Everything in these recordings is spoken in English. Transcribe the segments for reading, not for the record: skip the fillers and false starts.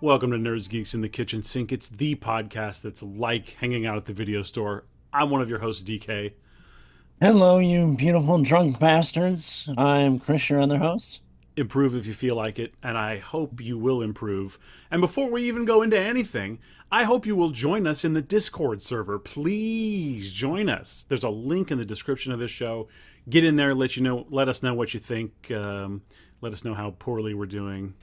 Welcome to Nerds, Geeks in the Kitchen Sink. It's the podcast that's like hanging out at the video store. I'm one of your hosts, DK. Hello, you beautiful drunk bastards. I'm Chris, your other host. Improve if you feel like it, and I hope you will improve. And before we even go into anything, I hope you will join us in the Discord server. Please join us. There's a link in the description of this show. Get in there, let us know what you think. Let us know how poorly we're doing.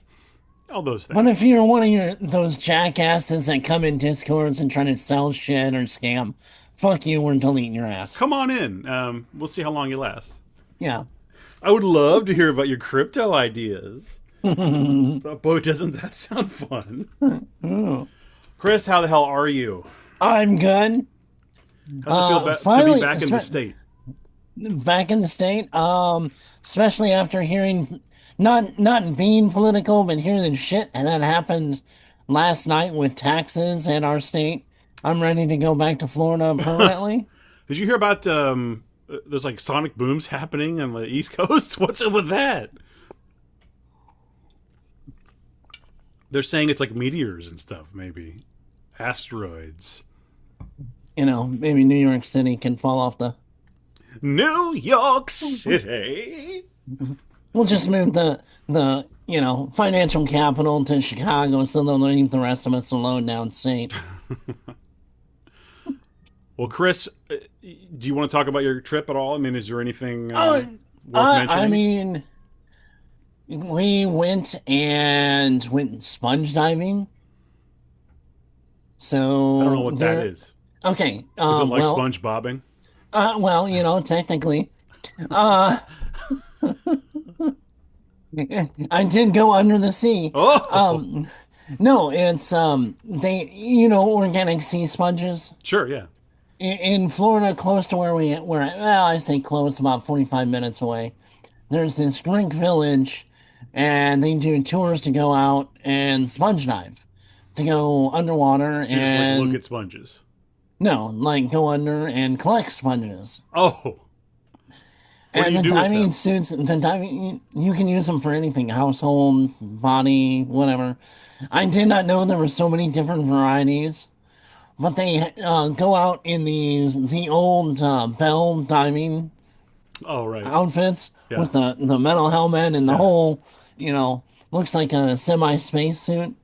All those things. What if you're one of those jackasses that come in Discords and try to sell shit or scam? Fuck you, we're deleting your ass. Come on in. We'll see how long you last. Yeah. I would love to hear about your crypto ideas. Boy, doesn't that sound fun. Chris, how the hell are you? I'm good. How's it feel to be back in the state? Back in the state? Especially after hearing, not being political, but hearing the shit that happened last night with taxes in our state. I'm ready to go back to Florida permanently. Did you hear about there's like sonic booms happening on the East Coast? What's up with that? They're saying it's like meteors and stuff, maybe. Asteroids. You know, maybe New York City can fall off the... New York City! We'll just move the financial capital to Chicago so they'll leave the rest of us alone downstate. Well, Chris, do you want to talk about your trip at all? I mean, is there anything worth mentioning? I mean, we went sponge diving. So I don't know what that is. Okay. Is it like sponge bobbing? Technically. I did go under the sea. Oh! No, it's, organic sea sponges. Sure, yeah. In Florida, close to where I say close, about 45 minutes away, there's this Greek village, and they do tours to go out and sponge dive, to go underwater so and just like look at sponges. No, like go under and collect sponges. Oh, and the diving suits, you can use them for anything, household, body, whatever. I did not know there were so many different varieties. But they go out in the old Bell diving outfits with the metal helmet and the whole, looks like a semi-space suit.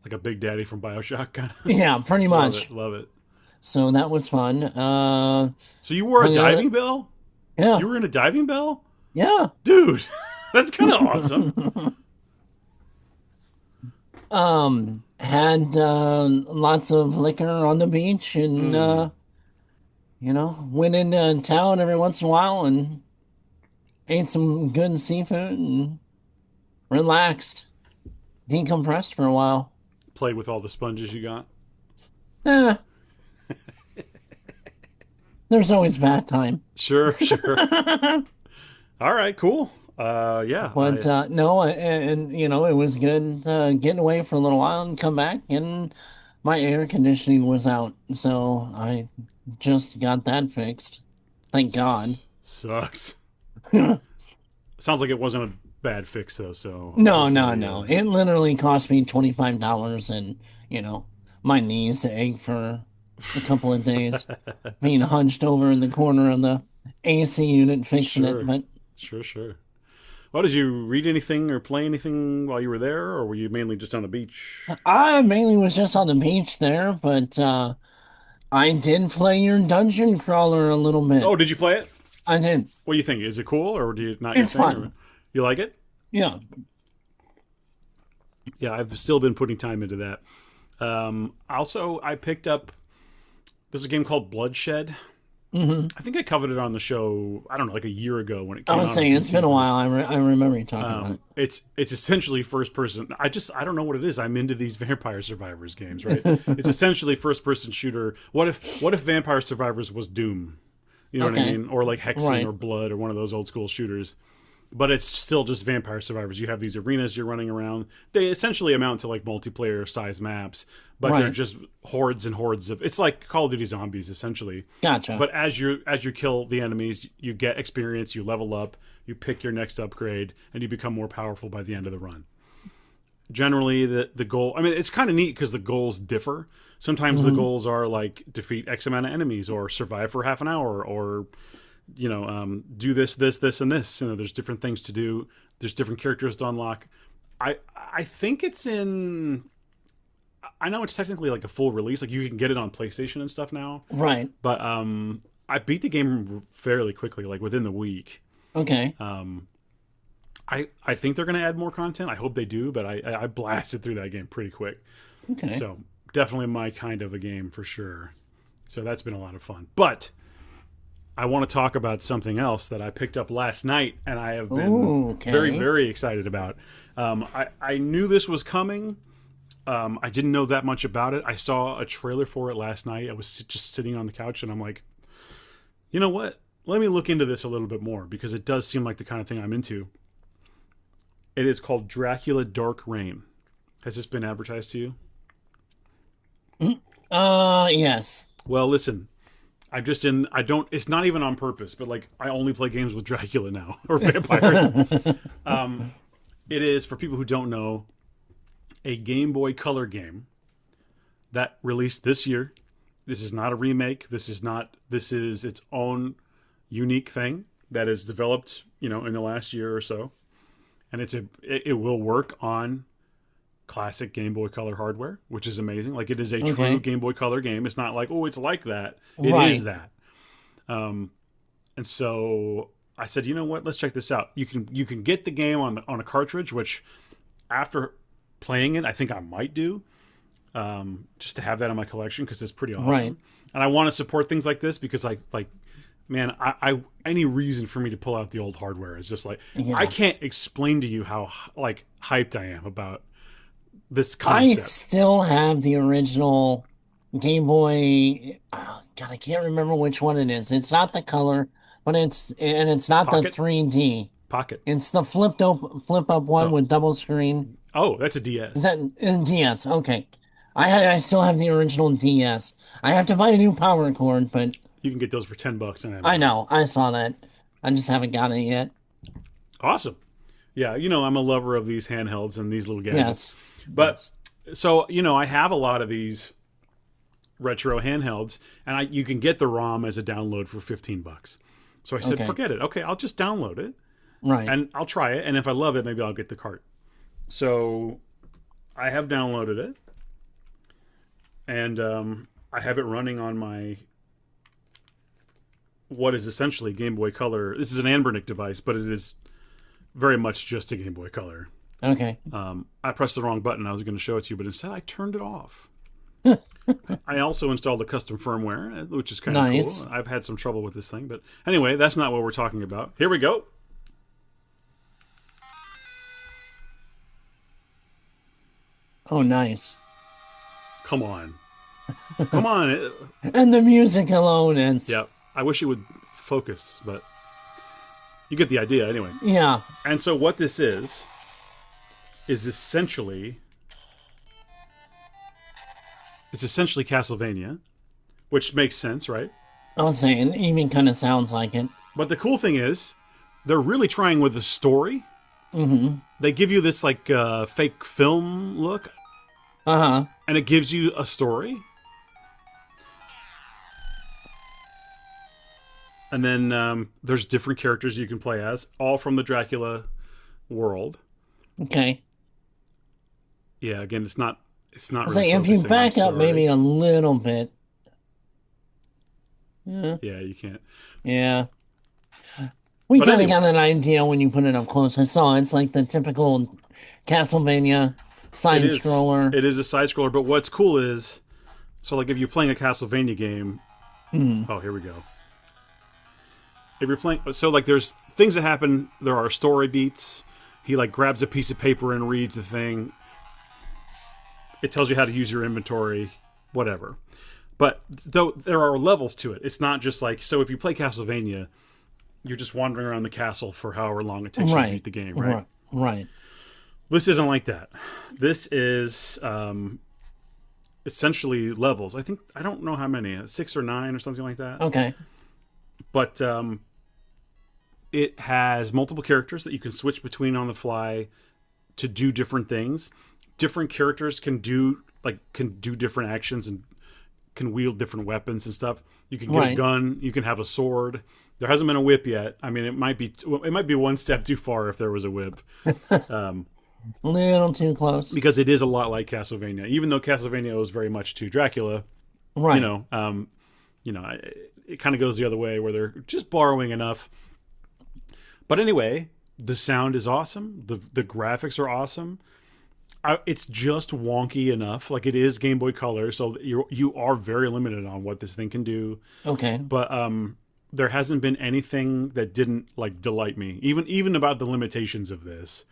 Like a Big Daddy from BioShock kind of. Yeah, pretty much. Love it. So that was fun. So you wore a diving bell? Yeah. You were in a diving bell? Yeah. Dude, that's kind of awesome. Had lots of liquor on the beach and, went into town every once in a while and ate some good seafood and relaxed, decompressed for a while. Played with all the sponges you got? There's always bath time. Sure. All right, cool. Yeah. But it was good getting away for a little while and come back, and my air conditioning was out, so I just got that fixed. Thank God. Sucks. Sounds like it wasn't a bad fix though. So no. It literally cost me $25, and my knees to ache for a couple of days, being hunched over in the corner of the AC unit fixing it. But sure. Well, did you read anything or play anything while you were there, or were you mainly just on the beach? I mainly was just on the beach there, but I did play your dungeon crawler a little bit. Oh, did you play it? I did. What do you think? Is it cool, or do you not? It's fun. You like it? Yeah. Yeah, I've still been putting time into that. Also, I picked up. There's a game called Bloodshed. Mm-hmm. I think I covered it on the show, I don't know, like a year ago when it came out. I was saying, it's been a while. I remember you talking about it. It's essentially first person. I don't know what it is. I'm into these Vampire Survivors games, right? It's essentially first person shooter. What if Vampire Survivors was Doom? You know what I mean? Or like Hexen or Blood or one of those old school shooters. But it's still just Vampire Survivors. You have these arenas you're running around. They essentially amount to like multiplayer size maps, but they're just hordes and hordes of. It's like Call of Duty Zombies essentially. Gotcha. But as you kill the enemies, you get experience, you level up, you pick your next upgrade, and you become more powerful by the end of the run. generally the goal, I mean, it's kind of neat because the goals differ. Sometimes the goals are like defeat X amount of enemies, or survive for half an hour, or do this, and this. There's different things to do. There's different characters to unlock. I think it's in. I know it's technically like a full release. Like you can get it on PlayStation and stuff now. Right. But I beat the game fairly quickly, like within the week. Okay. I think they're going to add more content. I hope they do, but I blasted through that game pretty quick. Okay. So definitely my kind of a game for sure. So that's been a lot of fun. But I want to talk about something else that I picked up last night, and I have been very, very excited about. I knew this was coming. I didn't know that much about it. I saw a trailer for it last night. I was just sitting on the couch, and I'm like, you know what? Let me look into this a little bit more, because it does seem like the kind of thing I'm into. It is called Dracula Dark Reign. Has this been advertised to you? Yes. Well, listen, it's not even on purpose, but like I only play games with Dracula now, or vampires. It is, for people who don't know, a Game Boy Color game that released this year. This is not a remake. This is its own unique thing that is developed, in the last year or so. And it will work on classic Game Boy Color hardware, which is amazing. Like, it is a true Game Boy Color game. It's not like, oh, it's like that. It is that. And so I said, you know what? Let's check this out. You can get the game on a cartridge, which after playing it, I think I might do, just to have that in my collection, because it's pretty awesome. Right. And I want to support things like this because man, I any reason for me to pull out the old hardware is just like, I can't explain to you how like hyped I am about this concept. I still have the original Game Boy. Oh, God, I can't remember which one it is. It's not the color, but it's not Pocket? the 3D. Pocket. It's the flip up one with double screen. Oh, that's a DS. Is that a DS? Okay. I still have the original DS. I have to buy a new power cord, but you can get those for $10. I know. I saw that. I just haven't got it yet. Awesome. Yeah, I'm a lover of these handhelds and these little gadgets. Yes. But so, I have a lot of these retro handhelds, and you can get the ROM as a download for $15. So I said, forget it. Okay, I'll just download it. Right. And I'll try it, and if I love it, maybe I'll get the cart. So I have downloaded it, and I have it running on my what is essentially Game Boy Color. This is an Anbernic device, but it is very much just a Game Boy Color. Okay. I pressed the wrong button. I was going to show it to you, but instead I turned it off. I also installed a custom firmware, which is kind of cool. I've had some trouble with this thing, but anyway, that's not what we're talking about. Here we go. Oh, nice. Come on. Come on. And the music alone ends. Yeah. I wish it would focus, but you get the idea anyway. Yeah. And so what this is essentially Castlevania, which makes sense, right? I was saying, it even kind of sounds like it. But the cool thing is, they're really trying with the story. Mm-hmm. They give you this like fake film look. Uh-huh. And it gives you a story. And then there's different characters you can play as, all from the Dracula world. Okay. Yeah, again, it's not really if you back up maybe a little bit. Yeah, you can't. Yeah. We kind of got an idea when you put it up close. I saw it's like the typical Castlevania side scroller. It is a side scroller, but what's cool is, so like if you're playing a Castlevania game, oh, here we go. If you're playing, so like there's things that happen, there are story beats. He like grabs a piece of paper and reads the thing. It tells you how to use your inventory, whatever. But though there are levels to it. It's not just like, so if you play Castlevania, you're just wandering around the castle for however long it takes you to beat the game, right? Right. This isn't like that. This is essentially levels. I don't know how many, 6 or 9 or something like that. Okay. But it has multiple characters that you can switch between on the fly to do different things. different characters can do different actions and can wield different weapons and stuff. You can get a gun. You can have a sword. There hasn't been a whip yet. I mean, it might be one step too far if there was a whip. A little too close. Because it is a lot like Castlevania, even though Castlevania owes very much to Dracula. Right. It kind of goes the other way where they're just borrowing enough. But anyway, the sound is awesome. The graphics are awesome. It's just wonky enough. Like, it is Game Boy Color, so you are very limited on what this thing can do. Okay. But there hasn't been anything that didn't delight me. Even about the limitations of this.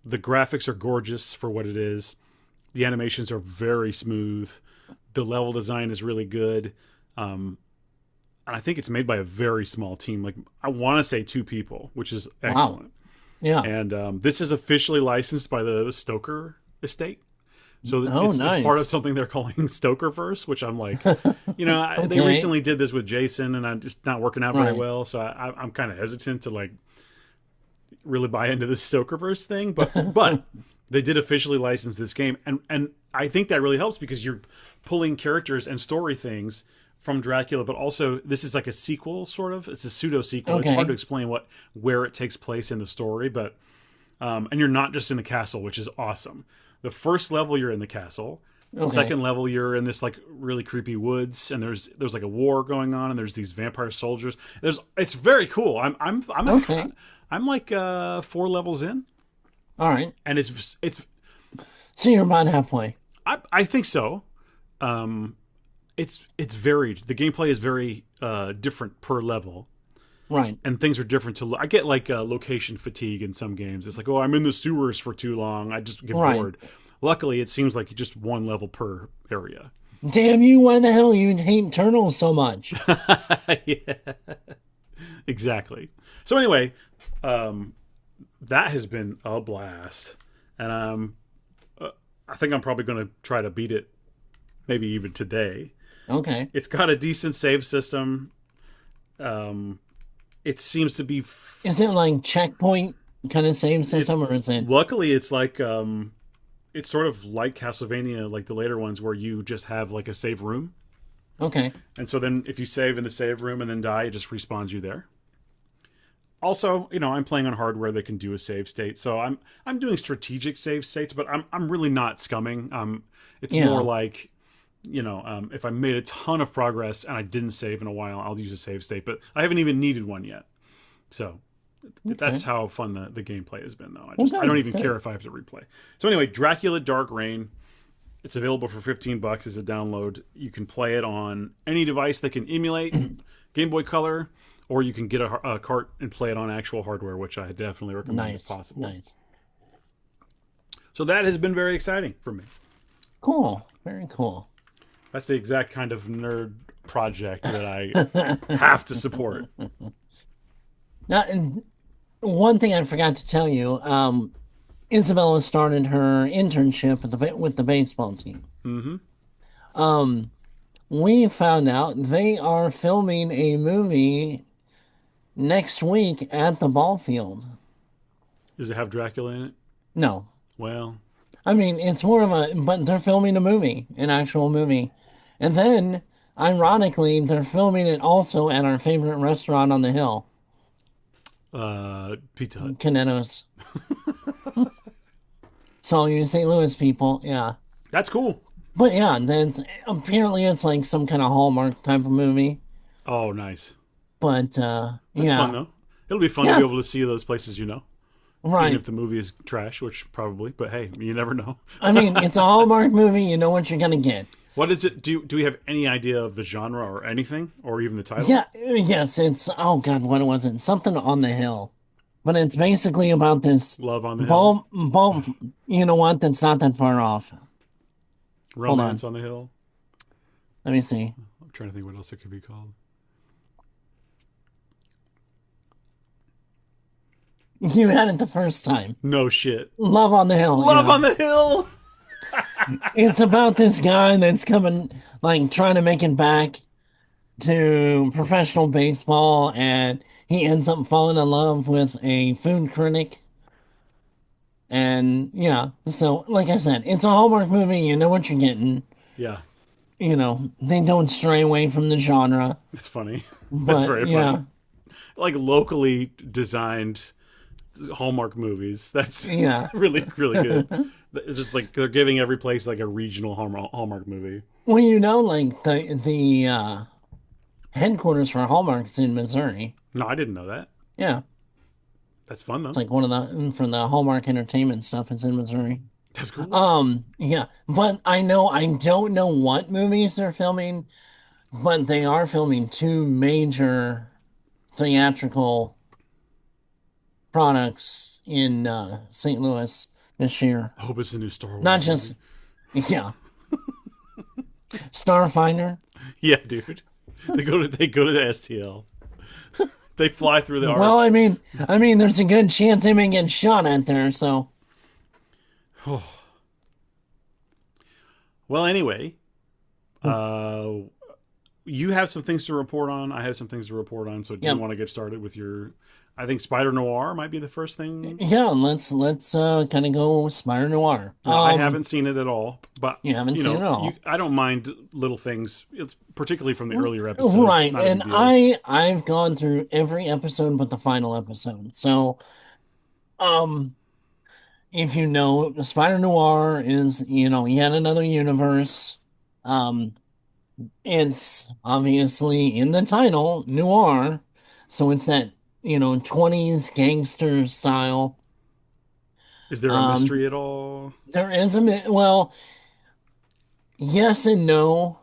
The graphics are gorgeous for what it is. The animations are very smooth. The level design is really good. And I think it's made by a very small team. Like, I want to say 2 people, which is excellent. Wow. Yeah. And this is officially licensed by the Stoker estate. So nice. It's part of something they're calling Stokerverse, which I'm like, okay. They recently did this with Jason, and I'm just not working out very well. So I'm kind of hesitant to really buy into this Stokerverse thing. But they did officially license this game. And I think that really helps because you're pulling characters and story things from Dracula, but also this is like a sequel, sort of. It's a pseudo sequel. Okay. It's hard to explain where it takes place in the story, but and you're not just in the castle, which is awesome. The first level you're in the castle. The second level you're in this really creepy woods, and there's like a war going on, and there's these vampire soldiers. It's very cool. I'm okay. I'm like 4 levels in. All right, and it's so you're about halfway. I think so. It's varied. The gameplay is very different per level. Right. And things are different I get location fatigue in some games. It's like, oh, I'm in the sewers for too long. I just get bored. Luckily, it seems like just 1 level per area. Damn you, why the hell you hate turtles so much? Yeah. Exactly. So anyway, that has been a blast. And I think I'm probably going to try to beat it maybe even today. Okay. It's got a decent save system. It seems to be... Is it like checkpoint kind of save system, or is it... Luckily, it's like... it's sort of like Castlevania, like the later ones, where you just have a save room. Okay. And so then if you save in the save room and then die, it just respawns you there. Also, I'm playing on hardware that can do a save state, so I'm doing strategic save states, but I'm really not scumming. It's more like... if I made a ton of progress and I didn't save in a while, I'll use a save state, but I haven't even needed one yet. So that's how fun the gameplay has been, though. I don't even care if I have to replay. So anyway, Dracula Dark Reign. It's available for $15 as a download. You can play it on any device that can emulate Game Boy Color, or you can get a cart and play it on actual hardware, which I definitely recommend if possible. Nice. So that has been very exciting for me. Cool. Very cool. That's the exact kind of nerd project that I have to support. Now, one thing I forgot to tell you, Isabella started her internship with the baseball team. Mm-hmm. We found out they are filming a movie next week at the ball field. Does it have Dracula in it? No. Well... I mean, it's more of but they're filming a movie, an actual movie. And then, ironically, they're filming it also at our favorite restaurant on the hill. Pizza Hut. Canetto's. So, you St. Louis people, yeah. That's cool. But yeah, apparently it's like some kind of Hallmark type of movie. Oh, nice. But, That's fun, though. It'll be fun to be able to see those places, Right. Even if the movie is trash, which probably, but hey, you never know. I mean, it's a Hallmark movie. You know what you're going to get. What is it? Do we have any idea of the genre or anything? Or even the title? Yeah, yes, it's, oh God, what was it? Something on the Hill. But it's basically about this... Love on the Hill? You know what? That's not that far off. Romance on the Hill? Let me see. I'm trying to think what else it could be called. You had it the first time. No shit. Love on the Hill. Love on the Hill! It's about this guy that's coming, trying to make it back to professional baseball, and he ends up falling in love with a food critic. And yeah, so like I said, it's a Hallmark movie. You know what you're getting. Yeah. You know, they don't stray away from the genre. It's funny. That's But very yeah. funny. Like locally designed Hallmark movies. That's really, really good. It's just like they're giving every place like a regional Hallmark movie. Well, you know, like the headquarters for Hallmark is in Missouri. No, I didn't know that. Yeah. That's fun though. It's like one of the for the Hallmark Entertainment stuff. It's in Missouri. That's cool. Yeah, but I don't know what movies they're filming, but they are filming two major theatrical products in St. Louis this year. I hope it's a new Star Wars. Not just, yeah, Starfighter. Yeah, dude. They go to the STL. They fly through the arch. Well, I mean, there's a good chance they may get shot at there. So, well, anyway, you have some things to report on. I have some things to report on. So, do you want to get started with your? I think Spider Noir might be the first thing. Yeah, let's kind of go with Spider Noir. No, I haven't seen it at all, but you haven't seen it at all. I don't mind little things. It's particularly from the earlier episodes, right? And I've gone through every episode but the final episode. So, if you know, Spider Noir is yet another universe. It's obviously in the title noir, so it's that 20s gangster style. Is there a mystery at all? There is well, yes and no.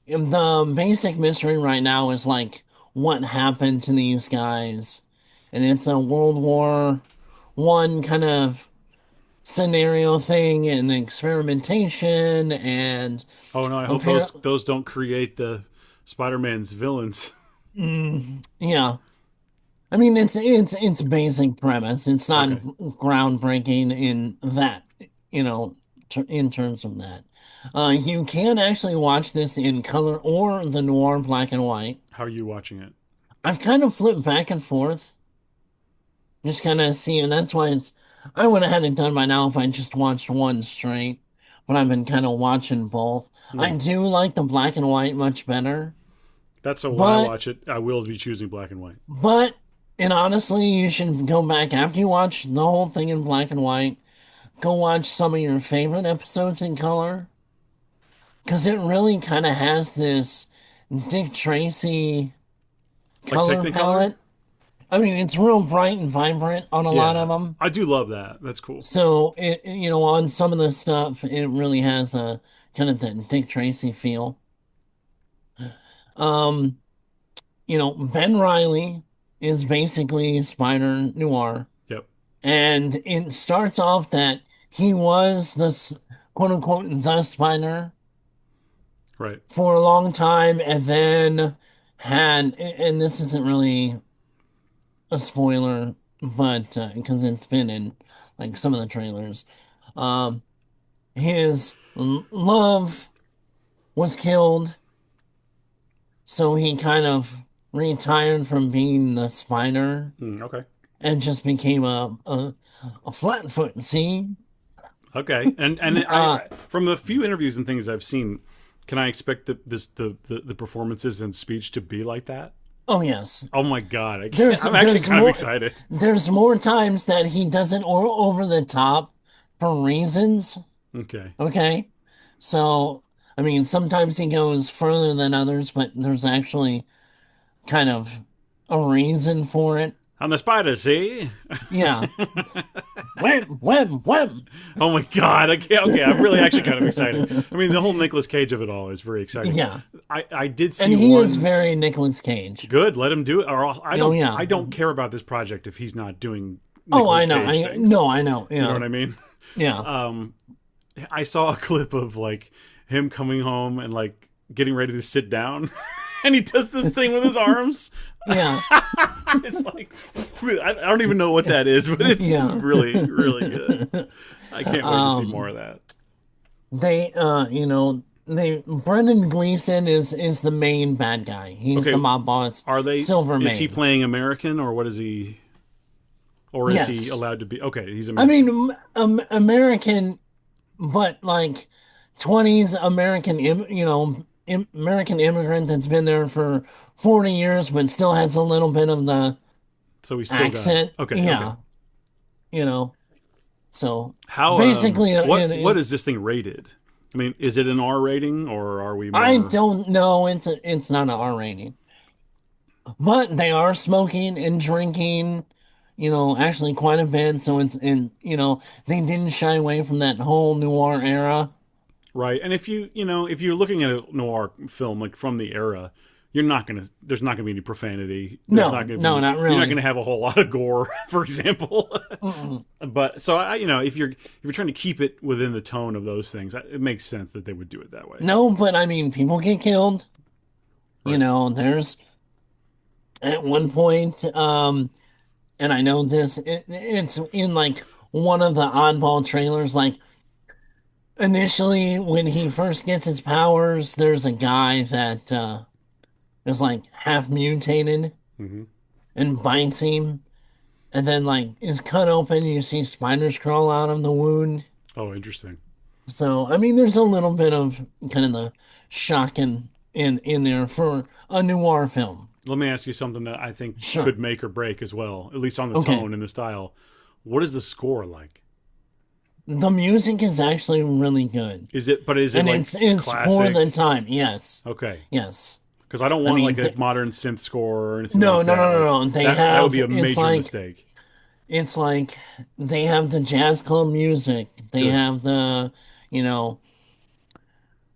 The basic mystery right now is like what happened to these guys, and it's a World War I kind of scenario thing and experimentation and oh no, I hope those don't create the Spider-Man's villains. Yeah. I mean, it's basic premise. It's not groundbreaking in that, in terms of that. You can actually watch this in color or the noir black and white. How are you watching it? I've kind of flipped back and forth. Just kind of see, and that's why I would have had it done by now if I just watched one straight. But I've been kind of watching both. I do like the black and white much better. That's when I watch it. I will be choosing black and white. And honestly, you should go back after you watch the whole thing in black and white. Go watch some of your favorite episodes in color. Because it really kind of has this Dick Tracy color palette. I mean, it's real bright and vibrant on a lot of them. I do love that. That's cool. So, on some of the stuff, it really has a kind of that Dick Tracy feel. Ben Reilly is basically Spider Noir. Yep. And it starts off that he was the quote unquote the Spider. Right. For a long time, and then and this isn't really a spoiler, but because it's been in like some of the trailers, his love was killed, so he kind of retired from being the Spider. Okay. And just became a flatfoot. See. Okay, and from the few interviews and things I've seen, can I expect the performances and speech to be like that? Oh, yes. Oh, my God. I'm actually kind of excited. There's more times that he does it over the top for reasons. Okay. So, I mean, sometimes he goes further than others, but there's actually kind of a reason for it. I'm the Spider, see? Yeah. Web. Oh my God. Okay, I'm really actually kind of excited. I mean, the whole Nicolas Cage of it all is very exciting. Yeah. I did see and he is very Nicolas Cage. Good, let him do it. Or I don't care about this project if he's not doing Nicolas Cage things. I know. Yeah. You know what I mean? Yeah. I saw a clip of like him coming home and like getting ready to sit down. And he does this thing with his arms. Yeah. It's like, I don't even know what that is, but it's really, really good. I can't wait to see more of that. Brendan Gleeson is the main bad guy. He's the mob boss. Is he playing American or what is he? or is he Yes. allowed to be? Okay, he's I American. mean, American, but like 20s American, American immigrant that's been there for 40 years, but still has a little bit of the So he's still got accent. okay, okay. Yeah, you know. So How basically, what is this thing rated? I mean, is it an R rating or are we I more don't know. It's not an R rating, but they are smoking and drinking. Actually quite a bit. So they didn't shy away from that whole noir era. right? And if if you're looking at a noir film like from the era, you're not gonna. There's not gonna be any profanity. There's No, not gonna no, be. not You're not really. gonna have a whole lot of gore, for example. Mm-mm. But so if you're trying to keep it within the tone of those things, it makes sense that they would do it that way, No, but I mean, people get killed. right? There's at one point, and I know it's in like one of the oddball trailers. Like initially, when he first gets his powers, there's a guy that is like half mutated Hmm. and bites him, and then like is cut open. You see spiders crawl out of the wound. Oh, interesting. So I mean, there's a little bit of kind of the shock in there for a noir film. Let me ask you something that I think Sure. could make or break as well, at least on the Okay. tone and the style. What is the score like? The music is actually really good. Is it? But is it And like it's for classic? the time. Yes. Okay, Yes. because I don't I want mean like a modern synth score or anything no, like no, that. no, Like no, no. They that would be have a major mistake. it's like they have the jazz club music. They Good. have the, you know,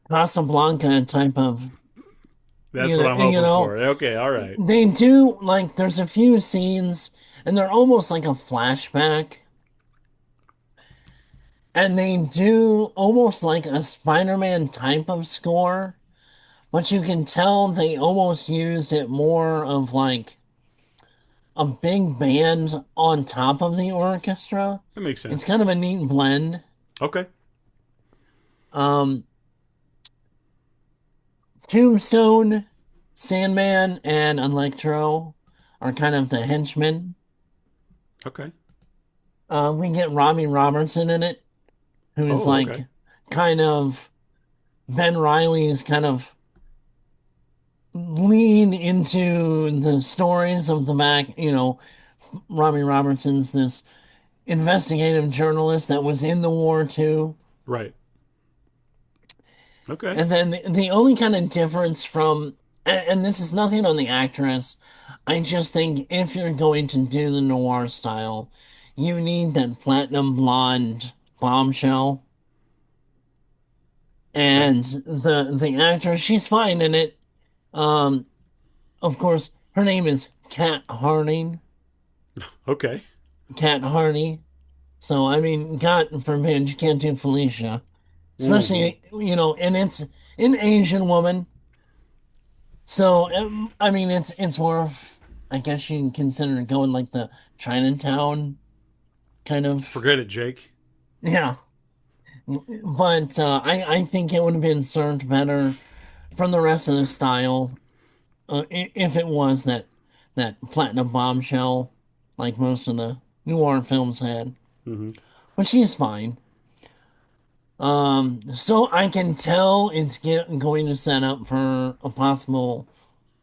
Casablanca type of, That's what I'm you hoping know, for. Okay, all right. they do like there's a few scenes and they're almost like a flashback. And they do almost like a Spider-Man type of score, but you can tell they almost used it more of like a big band on top of the orchestra. That makes It's sense. kind of a neat blend. Okay. Um, Tombstone, Sandman, and Electro are kind of the henchmen. Okay. We get Robbie Robertson in it, who's Oh, okay. like kind of Ben Riley's kind of lean into the stories of the back. Robbie Robertson's this investigative journalist that was in the war too. Right. Okay. And then the only kind of difference from, and this is nothing on the actress, I just think if you're going to do the noir style, you need that platinum blonde bombshell. Okay. And the actress, she's fine in it. Um, of course, her name is Kat Harding. Okay. Kat Hardy. So I mean, God forbid you can't do Felicia, Hmm. especially and it's an Asian woman. So I mean, it's more of I guess you can consider it going like the Chinatown kind of Forget it, Jake. yeah. But I think it would have been served better from the rest of the style if it was that platinum bombshell like most of the noir films had. Hmm. But she's fine. So I can tell it's going to set up for a possible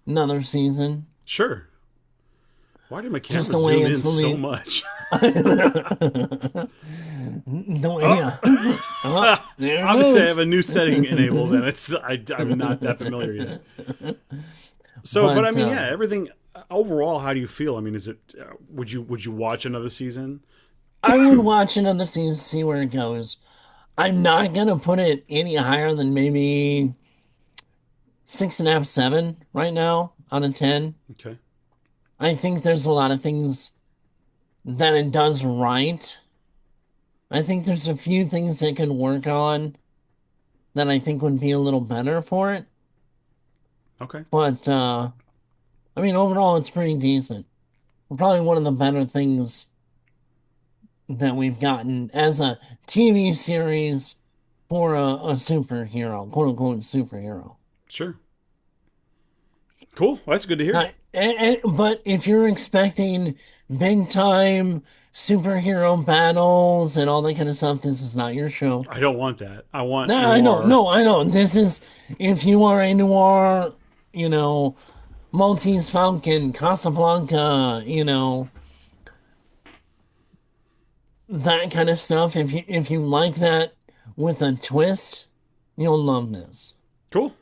another season. Sure. Why did my Just camera the way zoom in it's so lead. much? The way, Oh, yeah. Oh, there it obviously I have goes. a new setting enabled, and I'm not that familiar yet. So, but I But mean, yeah, everything overall. How do you feel? I mean, is it? Would you watch another season? I would watch another season, see where it goes. I'm not gonna put it any higher than maybe 6.5, 7 right now out of 10. Okay. I think there's a lot of things that it does right. I think there's a few things they could work on that I think would be a little better for it. Okay. But I mean overall it's pretty decent. Probably one of the better things that we've gotten as a TV series for a superhero, quote unquote superhero. Sure. Cool. Well, that's good to hear. But if you're expecting big time superhero battles and all that kind of stuff, this is not your show. I don't want that. I want No, I know. noir. No, I know. This is if you are a noir, you know, Maltese Falcon, Casablanca, that kind of stuff. If you like that with a twist, you'll love this. Cool.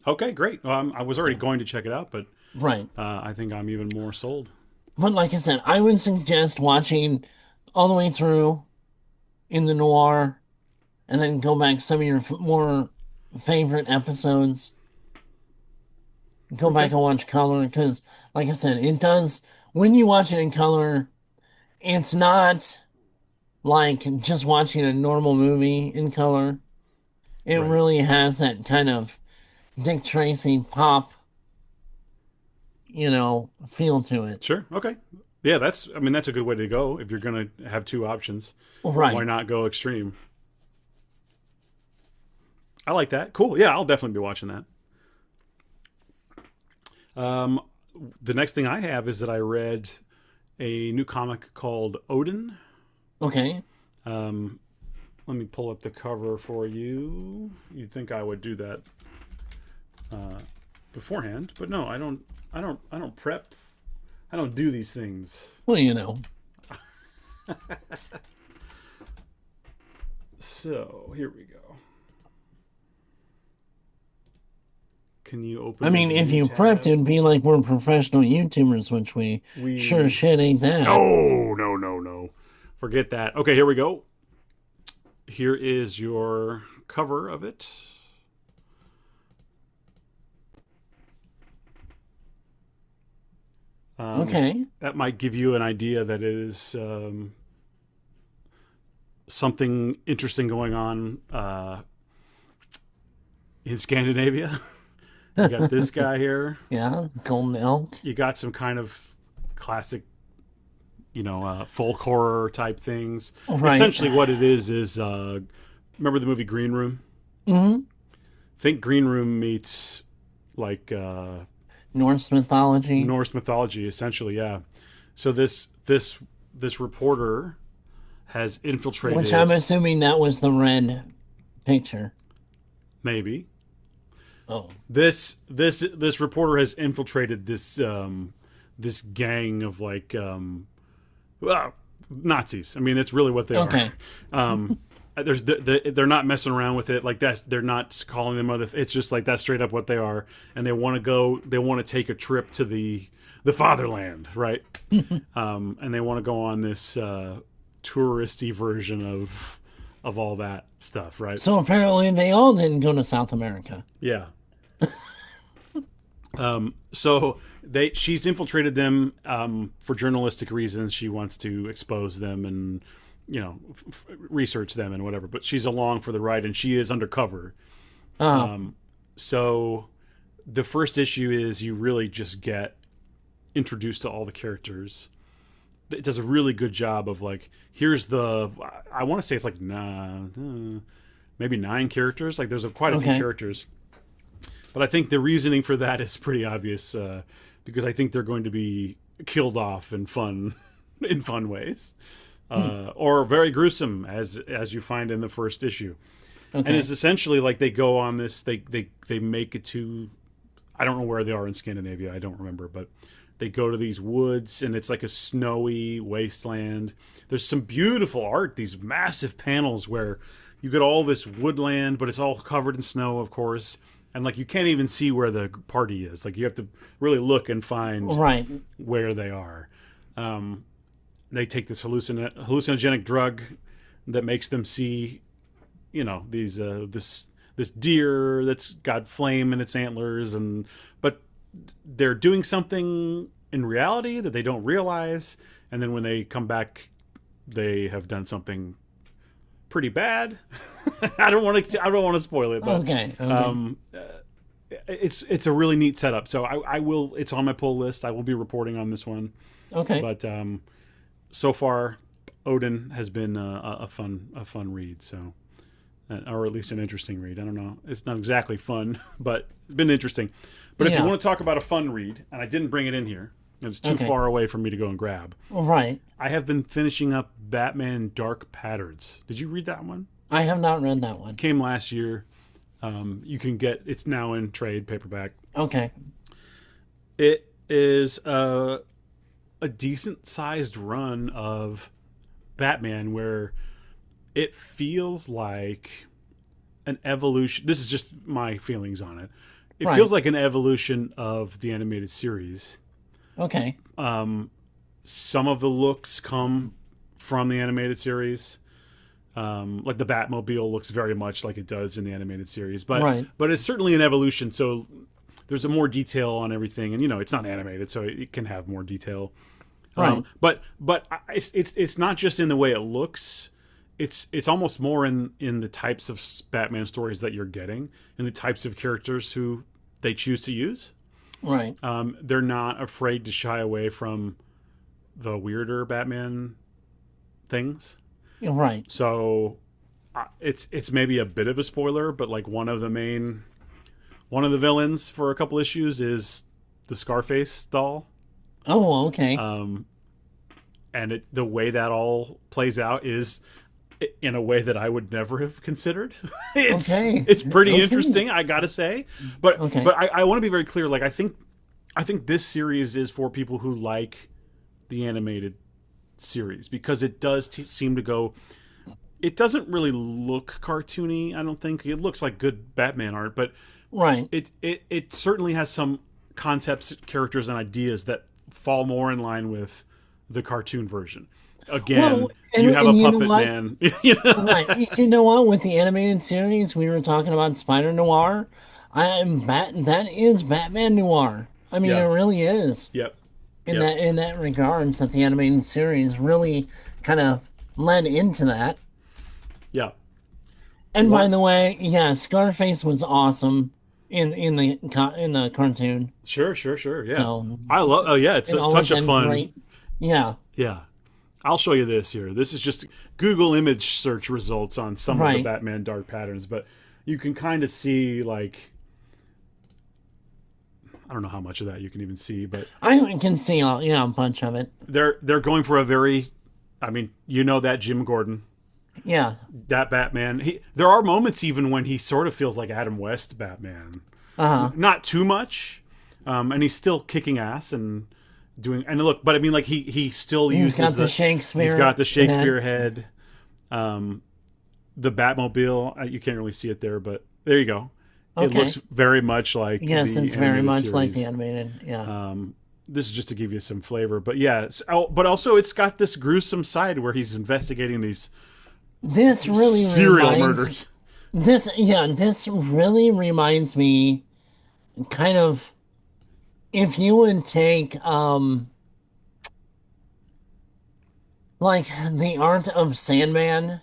Okay, great. Well, I was already going to check it out, but Right. I think I'm even more sold. But like I said, I would suggest watching all the way through in the noir and then go back some of your more favorite episodes. Go back and watch color because, like I said, it does. When you watch it in color, it's not like just watching a normal movie in color. It Right. really has that kind of Dick Tracy pop, feel to it. Sure. Okay. Yeah, that's a good way to go if you're going to have two options. Right. Why not go extreme? I like that. Cool. Yeah, I'll definitely be watching that. The next thing I have is that I read a new comic called Odin. Okay. Let me pull up the cover for you. You'd think I would do that beforehand, but no, I don't prep. I don't do these things. Well. So here we go. Can you open? I mean, if you prepped, it'd be like we're professional YouTubers, which we sure shit ain't that. No. Forget that. Okay, here we go. Here is your cover of it. Okay. That might give you an idea that it is something interesting going on in Scandinavia. You got this guy here. Yeah, Golden Elk. You got some kind of classic, folk horror type things. Right. Essentially what it is remember the movie Green Room? Mm-hmm. Think Green Room meets like Norse mythology. Norse mythology, essentially, yeah. So this reporter has infiltrated, which I'm assuming that was the red picture. Maybe. Oh. This reporter has infiltrated this gang of like Nazis. I mean, it's really what they are. They're not messing around with it like that. They're not calling them other. It's just like that's straight up what they are, and they want to go. They want to take a trip to the fatherland, right? And they want to go on this touristy version of all that stuff, right? So apparently they all didn't go to South America. Yeah. So she's infiltrated them for journalistic reasons. She wants to expose them and research them and whatever. But she's along for the ride, and she is undercover. So the first issue is you really just get introduced to all the characters. It does a really good job of like, here's I want to say it's like maybe 9 characters. Like there's quite a few characters. But I think the reasoning for that is pretty obvious because I think they're going to be killed off in fun ways. Or very gruesome, as you find in the first issue. Okay. And it's essentially like they go on this, they make it to, I don't know where they are in Scandinavia, I don't remember, but they go to these woods, and it's like a snowy wasteland. There's some beautiful art, these massive panels where you get all this woodland, but it's all covered in snow, of course. And like you can't even see where the party is. Like you have to really look and find where they are. They take this hallucinogenic drug that makes them see, these this deer that's got flame in its antlers, but they're doing something in reality that they don't realize, and then when they come back, they have done something pretty bad. I don't want to spoil it, but okay. It's a really neat setup. So I will. It's on my pull list. I will be reporting on this one. Okay. But so far, Odin has been a fun read. So or at least an interesting read. I don't know. It's not exactly fun, but it's been interesting. But if you want to talk about a fun read, and I didn't bring it in here, it's too far away for me to go and grab. Right. I have been finishing up Batman Dark Patterns. Did you read that one? I have not read that one. It came last year. You can get, it's now in trade paperback. Okay. It is a decent sized run of Batman where it feels like an evolution. This is just my feelings on it. It feels like an evolution of the animated series. Okay. Some of the looks come from the animated series. Like the Batmobile looks very much like it does in the animated series, but it's certainly an evolution. So there's a more detail on everything, and it's not animated, so it can have more detail. Right. But it's not just in the way it looks. It's almost more in the types of Batman stories that you're getting, and the types of characters who they choose to use. Right. They're not afraid to shy away from the weirder Batman things. Right. So it's maybe a bit of a spoiler, but like one of the villains for a couple issues is the Scarface doll. Oh, okay. And the way that all plays out is in a way that I would never have considered. It's pretty interesting, I gotta say. But I want to be very clear. Like I think this series is for people who like the animated series, because it does seem to go. It doesn't really look cartoony. I don't think it looks like good Batman art, but it certainly has some concepts, characters, and ideas that fall more in line with the cartoon version. Again, you have a puppet man. Right. You know what? With the animated series, we were talking about Spider Noir. That is Batman Noir. I mean, it really is. Yep. In that regards, that the animated series really kind of led into that. Yeah. And by the way, Scarface was awesome in the cartoon. Sure. Yeah. So, I love. Oh yeah, it's such a fun. Great. Yeah. Yeah. I'll show you this here. This is just Google image search results on some of the Batman Dark Patterns, but you can kind of see like. I don't know how much of that you can even see, but I can see a bunch of it. They're going for a very, that Jim Gordon, that Batman. There are moments even when he sort of feels like Adam West Batman, not too much, and he's still kicking ass and doing. And look, but he still uses the Shakespeare. He's got the Shakespeare head, the Batmobile. You can't really see it there, but there you go. Okay. It looks very much like it's very much series. Like the animated. Yeah. This is just to give you some flavor, but but also it's got this gruesome side where he's investigating these. This really serial murders. This really reminds me, kind of, if you would take like the art of Sandman.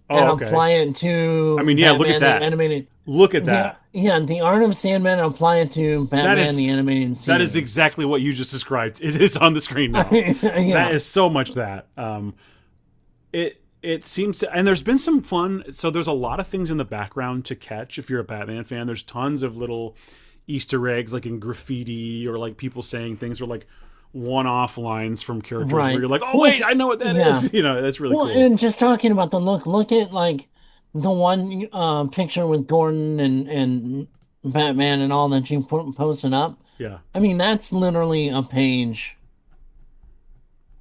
And apply it to Batman, look at that. Animated. Look at that. Yeah, the art of Sandman, apply it to Batman, the animated series. That is exactly what you just described. It is on the screen now. That is so much that. It seems to, and there's been some fun, so there's a lot of things in the background to catch if you're a Batman fan. There's tons of little Easter eggs, like in graffiti, or like people saying things, or like one-off lines from characters where you're like, wait, I know what that is. That's really cool. And just talking about the look at like the one picture with Gordon and Batman and all that you posted up. Yeah. That's literally a page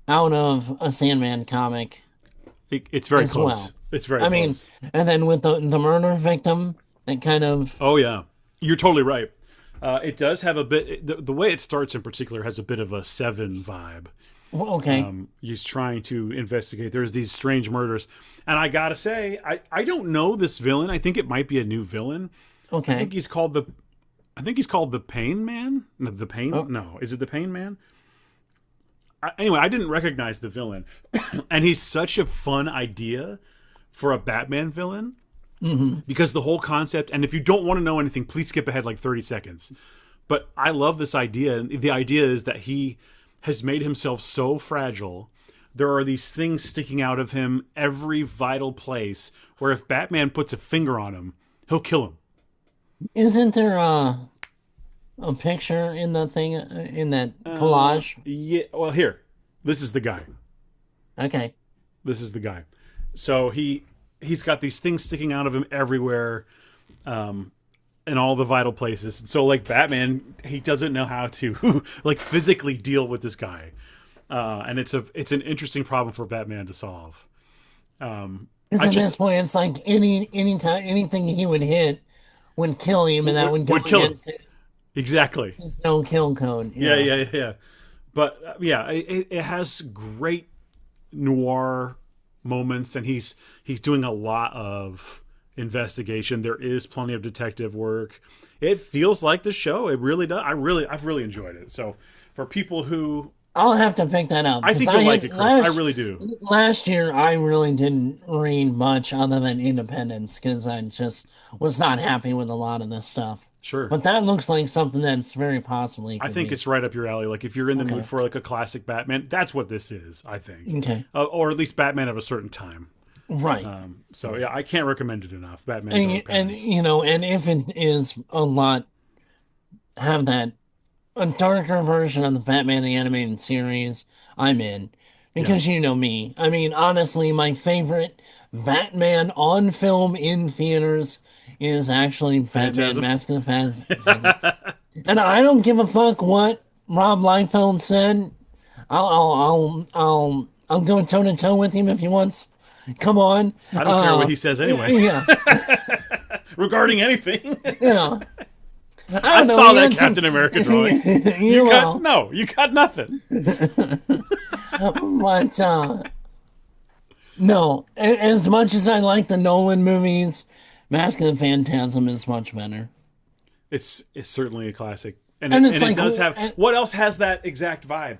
out of a Sandman comic. It's very close. Well. It's very close. And then with the murder victim, it kind of... Oh, yeah. You're totally right. It does have a bit... The way it starts in particular has a bit of a Seven vibe. Okay. He's trying to investigate. There's these strange murders. And I gotta say, I don't know this villain. I think it might be a new villain. Okay. I think he's called the Pain Man? No, the Pain... Oh. No. Is it the Pain Man? Anyway, I didn't recognize the villain. And he's such a fun idea for a Batman villain. Mm-hmm. Because the whole concept, and if you don't want to know anything, please skip ahead like 30 seconds. But I love this idea. And the idea is that he has made himself so fragile there are these things sticking out of him every vital place where if Batman puts a finger on him, he'll kill him. Isn't there a picture in the thing, in that collage? Yeah, well, here. This is the guy. Okay. This is the guy. So he's got these things sticking out of him everywhere, in all the vital places. So like Batman, he doesn't know how to like physically deal with this guy, and it's an interesting problem for Batman to solve. Because at this point, it's like anything he would hit would kill him, and that would go against it. Exactly. There's no kill code. Yeah. But it has great noir moments, and he's doing a lot of investigation. There is plenty of detective work. It feels like the show. It really does. I've really enjoyed it. So for people who, I'll have to pick that up. I think you'll like it, Chris. I really do. Last year, I really didn't read much other than Independence because I just was not happy with a lot of this stuff. Sure. But that looks like something that's very possibly. I think it's right up your alley. Like if you're in the mood for like a classic Batman, that's what this is, I think. Okay. Or at least Batman of a certain time. Right. So yeah, I can't recommend it enough. Batman. And if it is a lot, have that a darker version of the Batman the Animated Series, I'm in. Because you know me. I mean, honestly, my favorite Batman on film in theaters is actually Batman Mask of the Phantasm. And I don't give a fuck what Rob Liefeld said. I'll go toe to toe with him if he wants. Come on. I don't care what he says anyway. Yeah. Regarding anything. Yeah. I saw that Captain America drawing. You got nothing. But no, as much as I like the Nolan movies, Mask of the Phantasm is much better. It's certainly a classic, and it does have. What else has that exact vibe?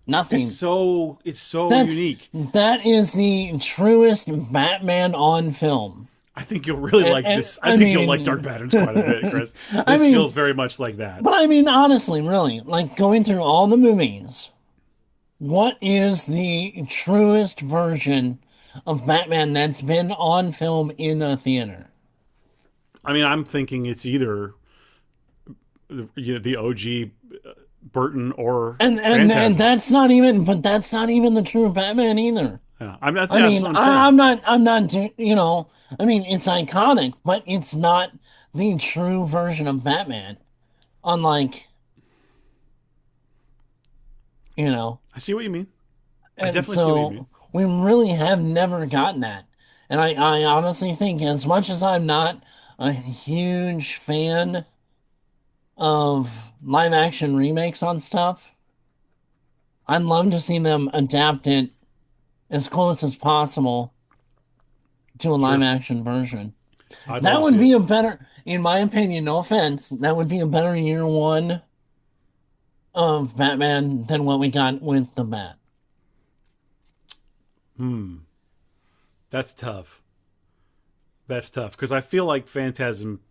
Nothing. It's so unique. That is the truest Batman on film. I think you'll really like this. I think you'll like Dark Patterns quite a bit, Chris. This feels very much like that. But I mean, honestly, really, like going through all the movies, what is the truest version of Batman that's been on film in a theater? I mean, I'm thinking it's either the OG Burton or and that's not even the true Batman either. Yeah, I'm not. I mean, it's iconic, but it's not the true version of Batman. Unlike, I see what you mean. I definitely see what you mean. We really have never gotten that. And I honestly think, as much as I'm not a huge fan of live action remakes on stuff, I'd love to see them adapt it as close as possible to a live action version. That would be a better, in my opinion, no offense, that would be a better year one of Batman than what we got with the Bat. That's tough. Because I feel like Phantasm,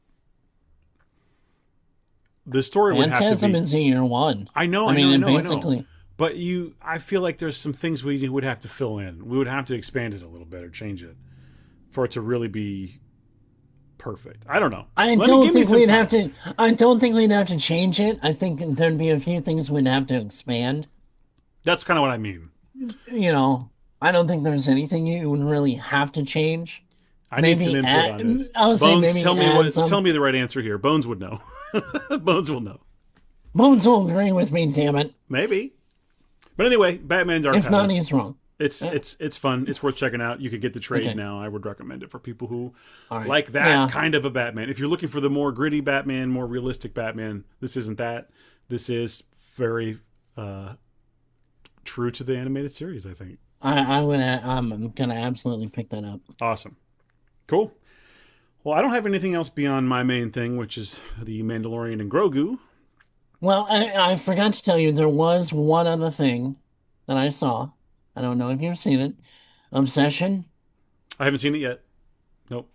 the story would have to be... Phantasm is year one. I know. But I feel like there's some things we would have to fill in. We would have to expand it a little bit or change it for it to really be perfect. I don't know. I don't think we'd have to change it. I think there'd be a few things we'd have to expand. That's kind of what I mean. I don't think there's anything you would really have to change. I need some input on this. Bones, tell me the right answer here. Bones would know. Bones will know. Bones will agree with me, damn it. Maybe. But anyway, Batman Dark Patterns. If not, he's wrong. It's fun. It's worth checking out. You could get the trade now. I would recommend it for people who like that kind of a Batman. If you're looking for the more gritty Batman, more realistic Batman, this isn't that. This is very true to the animated series, I think. I'm gonna absolutely pick that up. Awesome. Cool. Well, I don't have anything else beyond my main thing, which is the Mandalorian and Grogu. Well, I forgot to tell you, there was one other thing that I saw. I don't know if you've seen it. Obsession. I haven't seen it yet. Nope.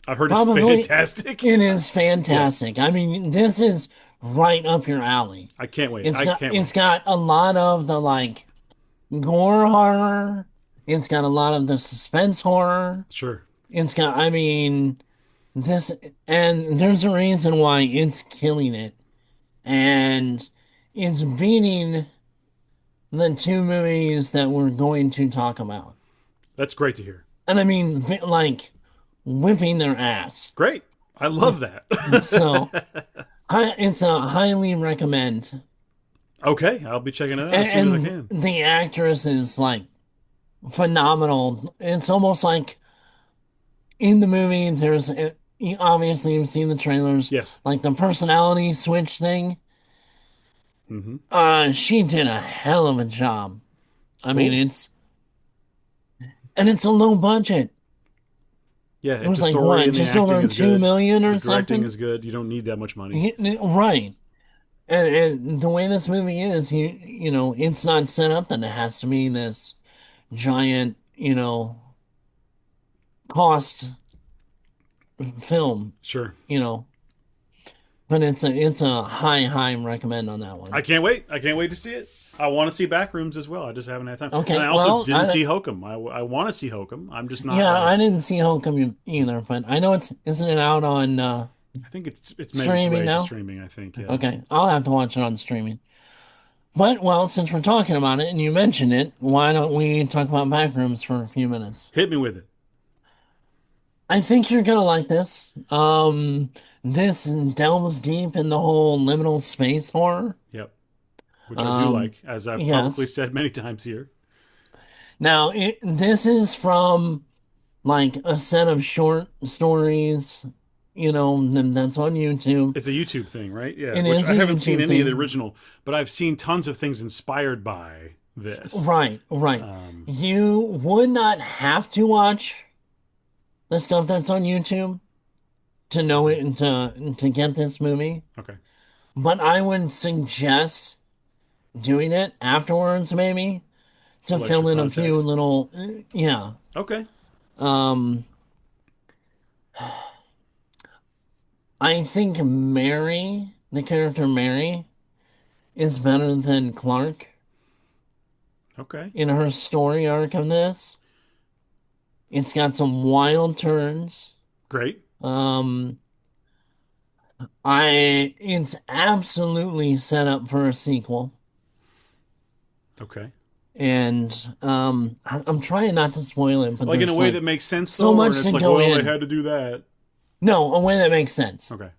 I've heard it's fantastic. It is fantastic. Yeah. I mean, this is right up your alley. I can't wait. It's got a lot of the, gore horror. It's got a lot of the suspense horror. Sure. It's got, I mean, this, and there's a reason why it's killing it. And it's beating the two movies that we're going to talk about. That's great to hear. And I mean, like, whipping their ass. Great. I love that. So, it's a highly recommend. Okay, I'll be checking it out as soon as I can. The actress is like phenomenal. It's almost like in the movie, obviously you've seen the trailers, Yes. like the personality switch thing. She did a hell of a job. I mean, Cool. it's a low budget. Yeah, It was the like story what, and the just acting over is 2 good. million The or directing something? is good. You don't need that much money. Right. And the way this movie is, it's not set up that it has to be this giant, cost film, Sure. you know. But it's a high recommend on that one. I can't wait. I can't wait to see it. I want to see Backrooms as well. I just haven't had time. Okay, And I also well, didn't see Hokum. I want to see Hokum. I'm just not. yeah, I didn't see Homecoming either, but I know isn't it out on I think it's made its streaming way to now? streaming. I think. Yeah. Okay, I'll have to watch it on streaming. But well, since we're talking about it and you mentioned it, why don't we talk about Backrooms for a few minutes? Hit me with it. I think you're gonna like this. This delves deep in the whole liminal space horror. Yep. Which I do like, as I've publicly Yes. said many times here. Now, this is from like a set of short stories, that's on YouTube. It's a YouTube thing, right? Yeah. It Which is I a haven't seen YouTube any of the thing. original, but I've seen tons of things inspired by this. Right, right. You would not have to watch the stuff that's on YouTube to know it and to get this movie, Okay. but I would suggest doing it afterwards, maybe For to like fill some in a few context. little, yeah. Okay. Um, I think Mary, the character Mary, is better than Clark Okay. in her story arc of this. It's got some wild turns. Great. Um, it's absolutely set up for a sequel. Okay. And I'm trying not to spoil it, but Like in a there's way like that makes sense, so though, or much it's to like, go well, they in. had to do that. No, a way that makes sense. Okay.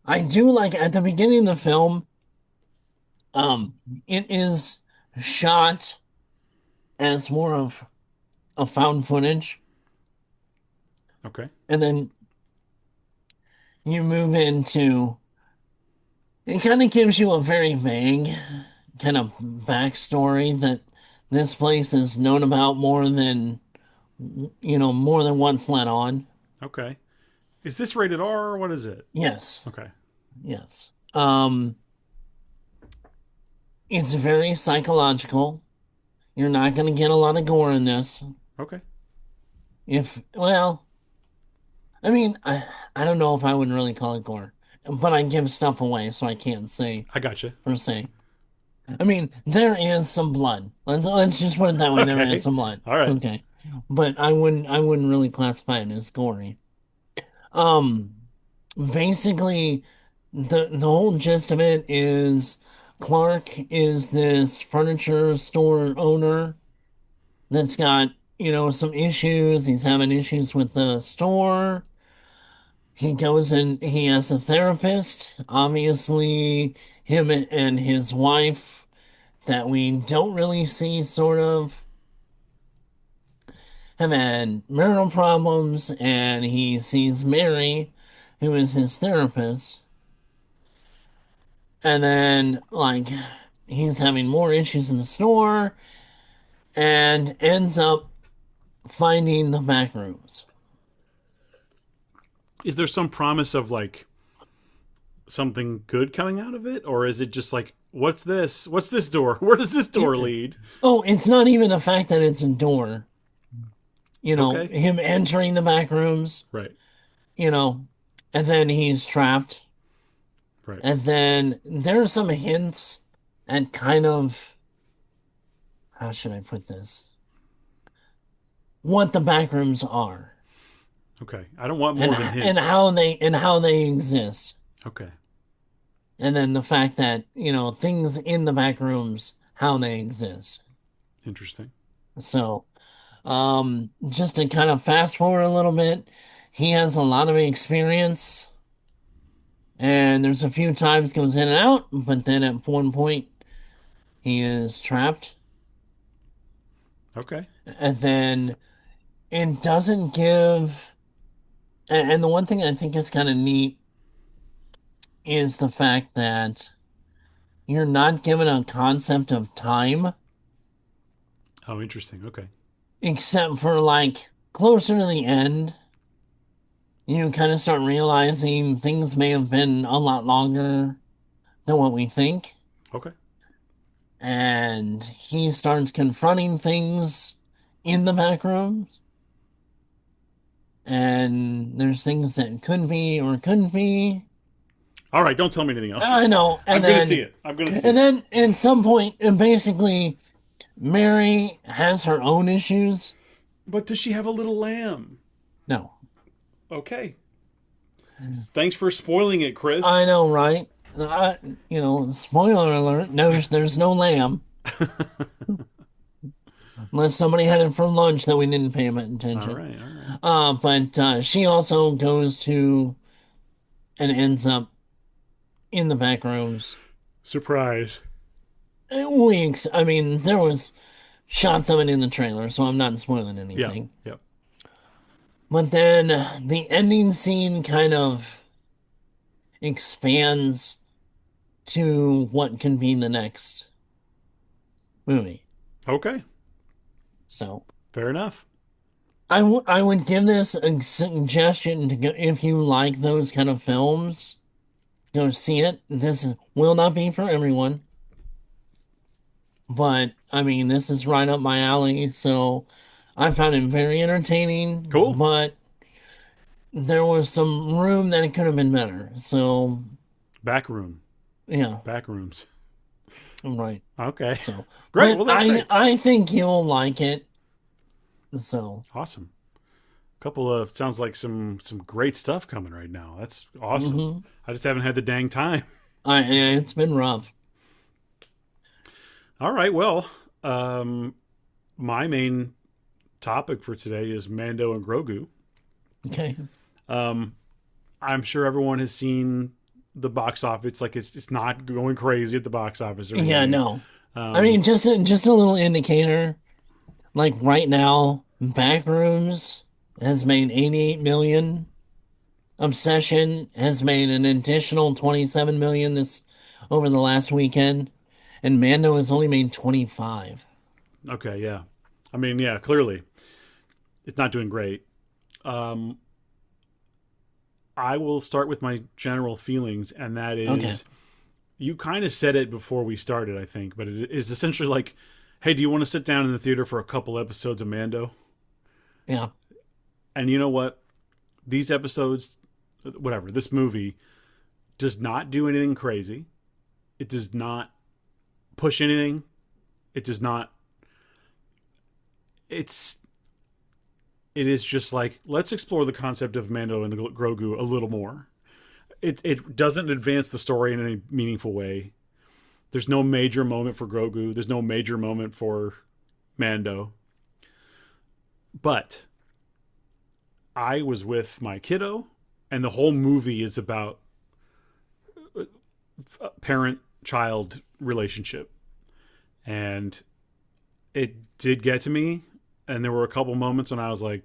I do like at the beginning of the film, um, it is shot as more of a found footage, Okay. and then you move into it kind of gives you a very vague kind of backstory that this place is known about more than once let on. Okay. Is this rated R or what is it? Yes, Okay. yes. It's very psychological. You're not going to get a lot of gore in this. Okay. Well, I mean, I don't know if I would really call it gore, but I give stuff away, so I can't say I gotcha. per se. I mean, there is some blood. Let's just put it that way. There Okay. is some blood. All right. Okay, but I wouldn't really classify it as gory. Um, Basically, the whole gist of it is Clark is this furniture store owner that's got, some issues. He's having issues with the store. He goes and he has a therapist. Obviously, him and his wife that we don't really see sort of have had marital problems, and he sees Mary, who is his therapist, and then like he's having more issues in the store and ends up finding the back rooms. Is there some promise of like something good coming out of it, or is it just like, what's this? What's this door? Where does this door lead? Oh, it's not even the fact that it's a door. Okay. Him entering the back rooms, Right. and then he's trapped. Right. And then there are some hints at kind of how should I put this? What the backrooms are. Okay. I don't want more than hints. And how they exist. Okay. And then the fact that, things in the backrooms, how they exist. Interesting. So, just to kind of fast forward a little bit, he has a lot of experience. And there's a few times goes in and out, but then at one point he is trapped. Okay. And then it doesn't give. And the one thing I think is kind of neat is the fact that you're not given a concept of time. Oh, interesting. Okay. Except for like closer to the end, you kind of start realizing things may have been a lot longer than what we think. Okay. And he starts confronting things in the back rooms. And there's things that could be or couldn't be. All right, don't tell me anything else. I know. I'm going to see it. And then at some point, and basically, Mary has her own issues. But does she have a little lamb? No. Okay. Thanks for spoiling it, Chris. I know, right? Spoiler alert, no, there's no lamb. Unless somebody had it for lunch that we didn't pay attention. All right. But she also goes to and ends up in the back rooms. Surprise. There was shots of it in the trailer, so I'm not spoiling anything. Yeah. But then the ending scene kind of expands to what can be the next movie. Okay. So. Fair enough. I would give this a suggestion to go, if you like those kind of films, go see it. This will not be for everyone. But, this is right up my alley, so I found it very entertaining. Cool. But there was some room that it could have been better, so... Back room. Yeah. Back rooms. Right. Okay. So great. Well, that's great. I think you'll like it. So awesome. Sounds like some great stuff coming right now. That's awesome. Mm-hmm. I just haven't had the dang time. It's been rough. All right. Well, my main topic for today is Mando and Grogu. Okay. I'm sure everyone has seen the box office. Like it's not going crazy at the box office. Yeah, no. Just a little indicator. Like right now, Backrooms has made $88 million. Obsession has made an additional $27 million over the last weekend, and Mando has only made 25. Okay, yeah. Clearly, it's not doing great. I will start with my general feelings, and that is, you kind of said it before we started, I think, but it is essentially like, hey, do you want to sit down in the theater for a couple episodes of Mando? Yeah. And you know what? These episodes, this movie does not do anything crazy. It does not push anything. It does not... It is just like, let's explore the concept of Mando and Grogu a little more. It doesn't advance the story in any meaningful way. There's no major moment for Grogu. There's no major moment for Mando. But I was with my kiddo, and the whole movie is about parent-child relationship. And it did get to me, and there were a couple moments when I was like,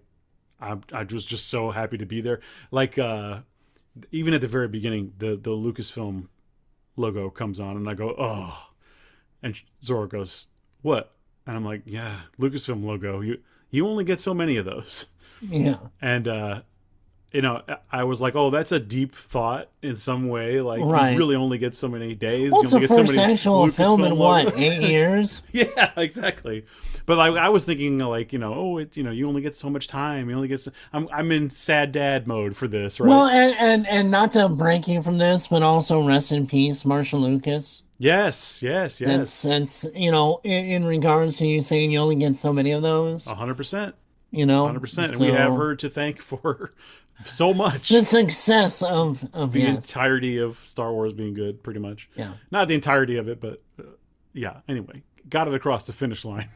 I was just so happy to be there. Like, even at the very beginning, the Lucasfilm logo comes on, and I go, oh. And Zora goes, what? And I'm like, yeah, Lucasfilm logo. You only get so many of those. Yeah. And I was like, oh, that's a deep thought in some way. Like, right. you really only get so many days. Well, it's the first actual film in what, 8 years? Yeah, exactly. But like, I was thinking, like, you only get so much time. You only get. I'm in sad dad mode for this, right? Well, and not to break you from this, but also rest in peace, Marshall Lucas. Yes. That's in regards to you saying you only get so many of those. 100%. 100%. And we have her to thank for so much. The success of the entirety of Star Wars being good, pretty much. Yeah. Not the entirety of it, but yeah. Anyway, got it across the finish line.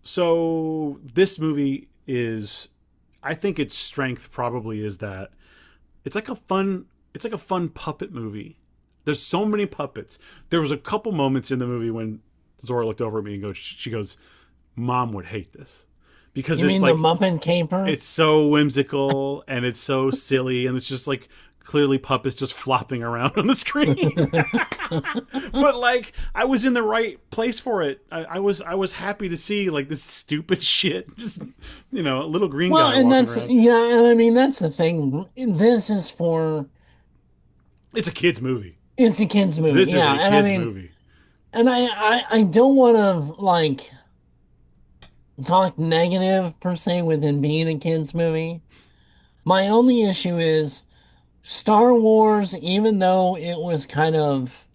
So this movie I think its strength probably is that it's like a fun puppet movie. There's so many puppets. There was a couple moments in the movie when Zora looked over at me and she goes, "Mom would hate this." Because you it's mean like the Muppet Caper? It's so whimsical and it's so silly and it's just like clearly puppets just flopping around on the screen. But like I was in the right place for it. I was happy to see like this stupid shit. Just a little green guy. Well, and that's around. Yeah, and I mean that's the thing. This is for. It's a kid's movie. It's a kid's movie. This is a kid's movie. And I don't want to like. Talk negative per se within being a kids movie. My only issue is Star Wars, even though it was kind of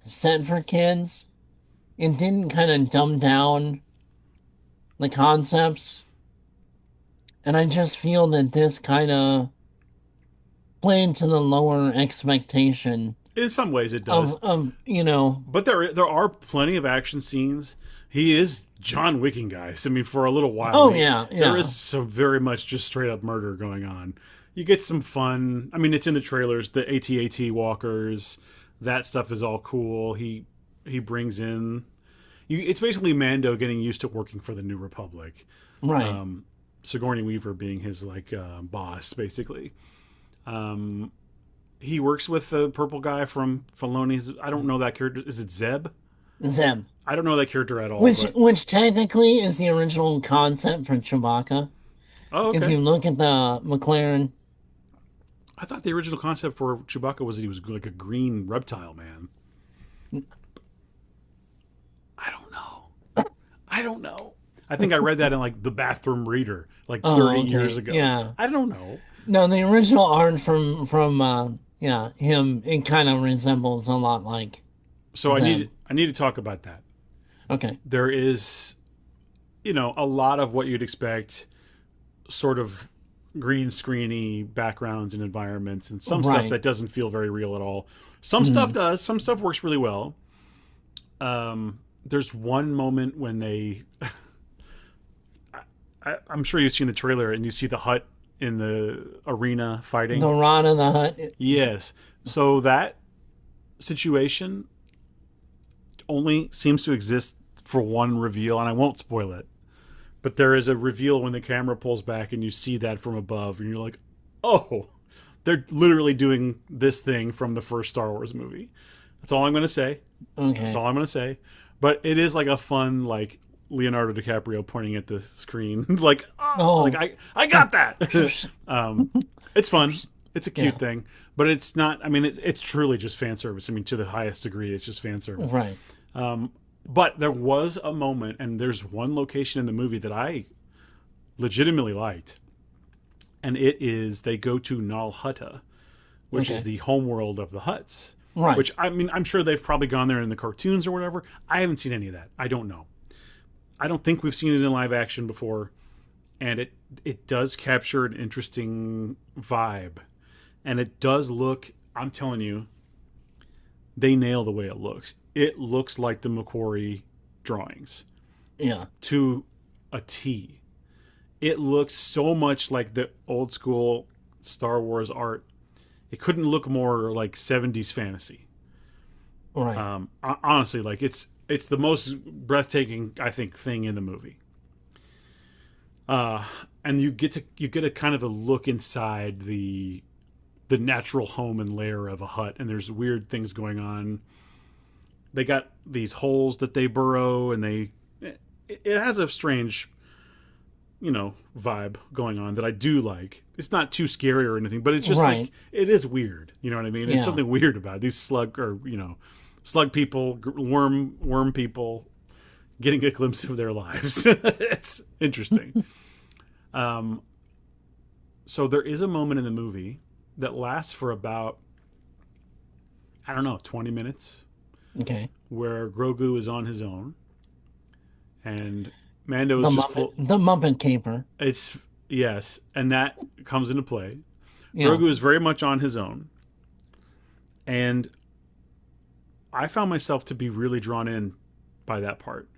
set for kids, it didn't kind of dumb down the concepts. And I just feel that this kind of played to the lower expectation. In some ways it does. But there are plenty of action scenes. He is John Wicking, guys. I mean, for a little while. Oh, yeah. There is some very much just straight up murder going on. You get some fun. I mean, it's in the trailers. The AT-AT walkers, that stuff is all cool. He brings in. It's basically Mando getting used to working for the New Republic. Right. Sigourney Weaver being his boss, basically. He works with the purple guy from Filoni's. I don't know that character. Is it Zeb? Zeb. I don't know that character at all. Which technically is the original concept for Chewbacca. Oh, okay. If you look at the McLaren. I thought the original concept for Chewbacca was that he was like a green reptile man. I don't know. I think I read that in like the Bathroom Reader like 30 years ago. Yeah. I don't know. No, the original art from him, it kind of resembles a lot like So Zeb. I need to talk about that. Okay. There is, a lot of what you'd expect, sort of green screeny backgrounds and environments, and some stuff that doesn't feel very real at all. Some stuff does. Some stuff works really well. There's one moment when they, I'm sure you've seen the trailer, and you see the Hutt in the arena fighting. The Rana the Hutt. Yes. So that situation only seems to exist for one reveal, and I won't spoil it. But there is a reveal when the camera pulls back and you see that from above, and you're like, oh, they're literally doing this thing from the first Star Wars movie. That's all I'm going to say. Okay. That's all I'm going to say. But it is like a fun, like, Leonardo DiCaprio pointing at the screen. Like, like I got that. It's fun. It's a cute thing. But it's not, I mean, it's truly just fan service. I mean, to the highest degree, it's just fan service. Right. But there was a moment, and there's one location in the movie that I legitimately liked. And it is, they go to Nal Hutta, which is the homeworld of the Hutts. Right. Which, I mean, I'm sure they've probably gone there in the cartoons or whatever. I haven't seen any of that. I don't know. I don't think we've seen it in live action before. And it does capture an interesting vibe. And it does look, I'm telling you, they nail the way it looks. It looks like the McQuarrie drawings. Yeah. To a T. It looks so much like the old school Star Wars art. It couldn't look more like 70s fantasy. Right. Honestly, like it's the most breathtaking, I think, thing in the movie. And you get a kind of a look inside the natural home and lair of a Hutt, and there's weird things going on. They got these holes that they burrow, and it has a strange vibe going on that I do like. It's not too scary or anything, but it's just like it is weird. You know what I mean? It's something weird about it. These slug people, worm people, getting a glimpse of their lives. It's interesting. So there is a moment in the movie that lasts for about, I don't know, 20 minutes. Okay. Where Grogu is on his own, and Mando is the Muppet Caper. Yes, and that comes into play. Yeah. Grogu is very much on his own, and I found myself to be really drawn in by that part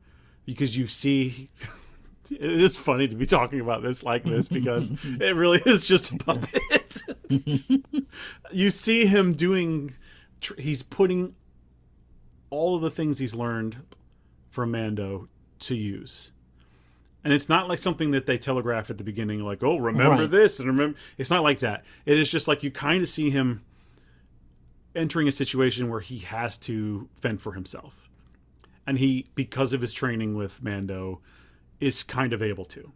because you see. It is funny to be talking about this like this because it really is just a puppet. You see him doing. He's putting all of the things he's learned from Mando to use. And it's not like something that they telegraph at the beginning, like, oh, remember this and remember. It's not like that. It is just like you kind of see him entering a situation where he has to fend for himself. And he, because of his training with Mando, is kind of able to.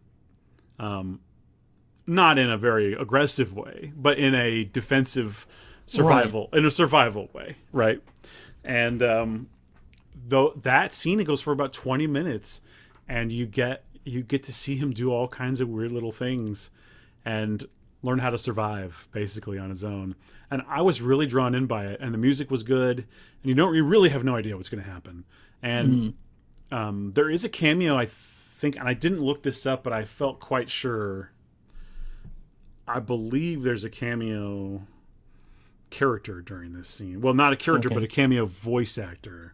Not in a very aggressive way, but in a defensive survival, in a survival way, right? And though that scene, it goes for about 20 minutes, and you get to see him do all kinds of weird little things and learn how to survive basically on his own. And I was really drawn in by it, and the music was good, and you really have no idea what's going to happen. And there is a cameo, I think, and I didn't look this up, but I felt quite sure. I believe there's a cameo character during this scene. Well, not a character, but a cameo voice actor.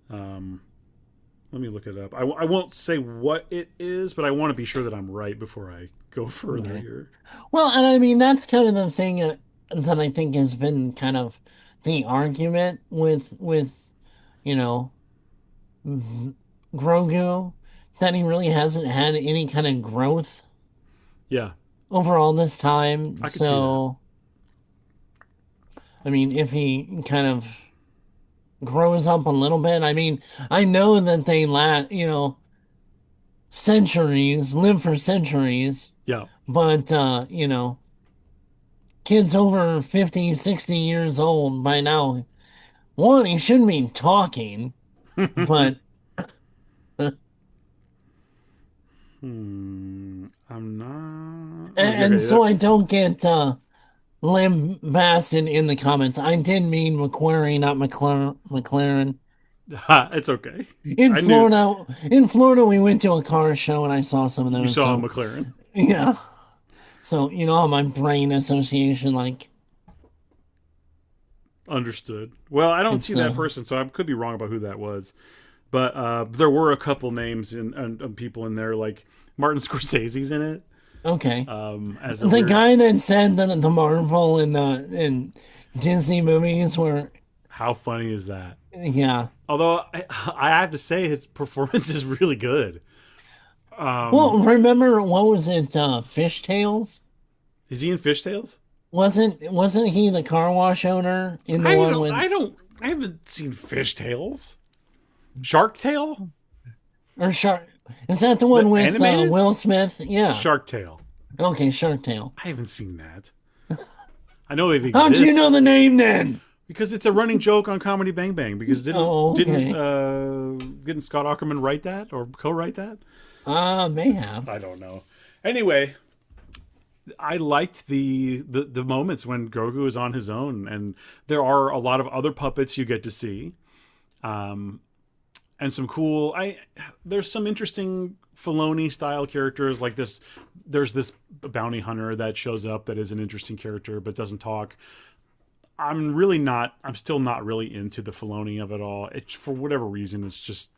Let me look it up. I won't say what it is, but I want to be sure that I'm right before I go further here. Well, and I mean, that's kind of the thing that I think has been kind of the argument with Grogu, that he really hasn't had any kind of growth. Yeah. Over all this time. I could see that. I mean, if he kind of grows up a little bit, I mean, I know that they live for centuries. Yeah. But, kids over 50, 60 years old by now, one, he shouldn't be talking, but... I'm not... And so I don't get... lambasted in the comments. I did mean McQuarrie, not McLaren. It's okay. In Florida, we went to a car show and I saw some of those. You saw McLaren. Yeah. So you know how my brain association like. Understood. Well, I don't see that person, so I could be wrong about who that was. But there were a couple names and people in there, like Martin Scorsese's in it. Okay. Guy that said that the Marvel and Disney movies were... How funny is that? Yeah. Although, I have to say, his performance is really good. Well, remember, what was it, Fishtails? Is he in Fishtails? Wasn't he the car wash owner in the one with... I haven't seen Fishtails. Shark Tale? Or Shark... Is that the one with Will Smith? Yeah. Shark Tale. Okay, Shark Tale. I haven't seen that. I know it exists. How'd you know the name then? Because it's a running joke on Comedy Bang Bang. Because didn't Scott Aukerman write that or co-write that? May have. I don't know. Anyway, I liked the moments when Grogu is on his own, and there are a lot of other puppets you get to see. And some cool... There's some interesting Filoni style characters like this. There's this bounty hunter that shows up that is an interesting character but doesn't talk. I'm still not really into the Filoni of it all. It's, for whatever reason, it's just...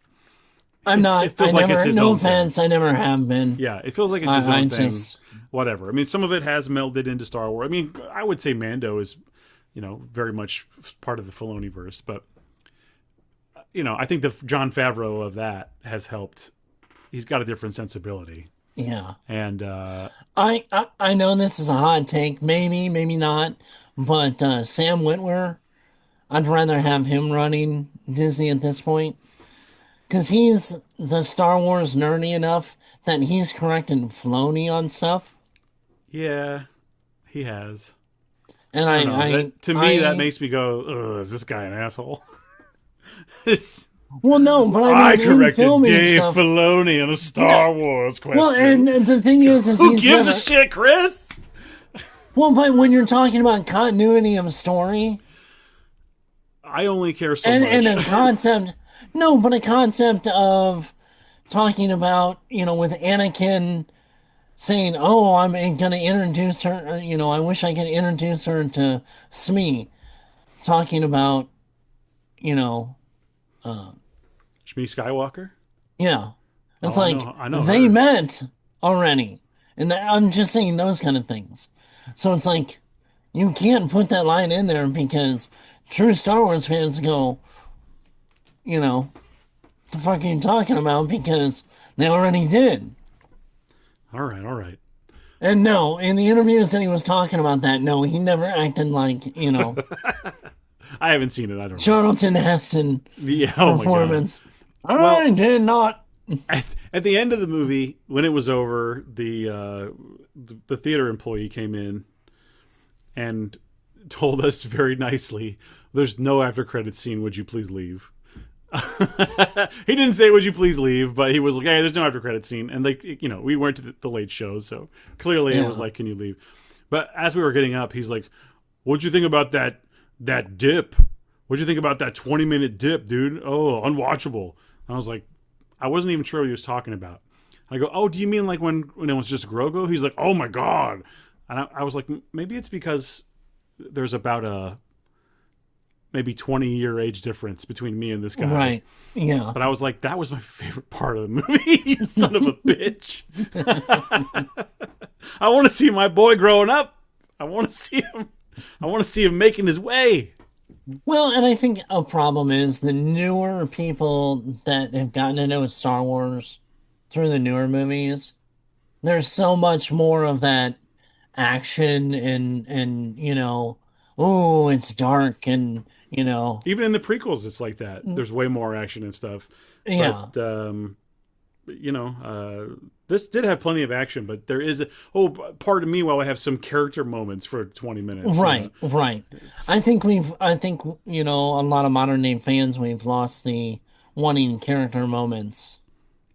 It feels like it's his own thing. I never have been. Yeah, it feels like it's his own thing. Whatever. I mean, some of it has melded into Star Wars. I mean, I would say Mando is, very much part of the Filoni verse, but... I think the Jon Favreau of that has helped. He's got a different sensibility. Yeah. And I know this is a hot take, maybe not, but Sam Witwer, I'd rather have him running Disney at this point. Because he's the Star Wars nerdy enough that he's corrected Filoni on stuff. Yeah, he has. And I don't know. To me, that makes me go, ugh, is this guy an asshole? Well, no, but I corrected Dave stuff, Filoni on a Star Wars question. Well, and the thing is who gives a shit, Chris? Well, but when you're talking about continuity of a story, I only care so much. And a concept, no, but a concept of talking about, with Anakin saying, "Oh, I'm going to introduce her," I wish I could introduce her to Smee, talking about, Shmi Skywalker? Yeah. It's I know they her. met already. And I'm just saying those kind of things. So it's like, you can't put that line in there because true Star Wars fans go, what the fuck are you talking about? Because they already did. All right. And no, in the interviews that he was talking about that, no, he never acted like, I haven't seen it. I don't know. Charlton Heston performance. I did not. At the end of the movie, when it was over, the theater employee came in and told us very nicely, "There's no after credits scene. Would you please leave?" He didn't say, "Would you please leave?" But he was like, "Hey, there's no after credits scene." And we weren't to the late shows, so clearly it was like, "Can you leave?" But as we were getting up, he's like, "What'd you think about that dip? What'd you think about that 20-minute dip, dude? Oh, unwatchable." And I was like, I wasn't even sure what he was talking about. I go, "Oh, do you mean like when it was just Grogu?" He's like, "Oh my god." And I was like, maybe it's because there's about a maybe 20-year age difference between me and this guy. Right. Yeah. But I was like, that was my favorite part of the movie. You son of a bitch. I want to see my boy growing up. I want to see him making his way. Well, and I think a problem is the newer people that have gotten to know Star Wars through the newer movies. There's so much more of that action and oh, it's dark and even in the prequels, it's like that. There's way more action and stuff. Yeah. But this did have plenty of action, but there is pardon me while I have some character moments for 20 minutes. Right. I think a lot of modern day fans, we've lost the wanting character moments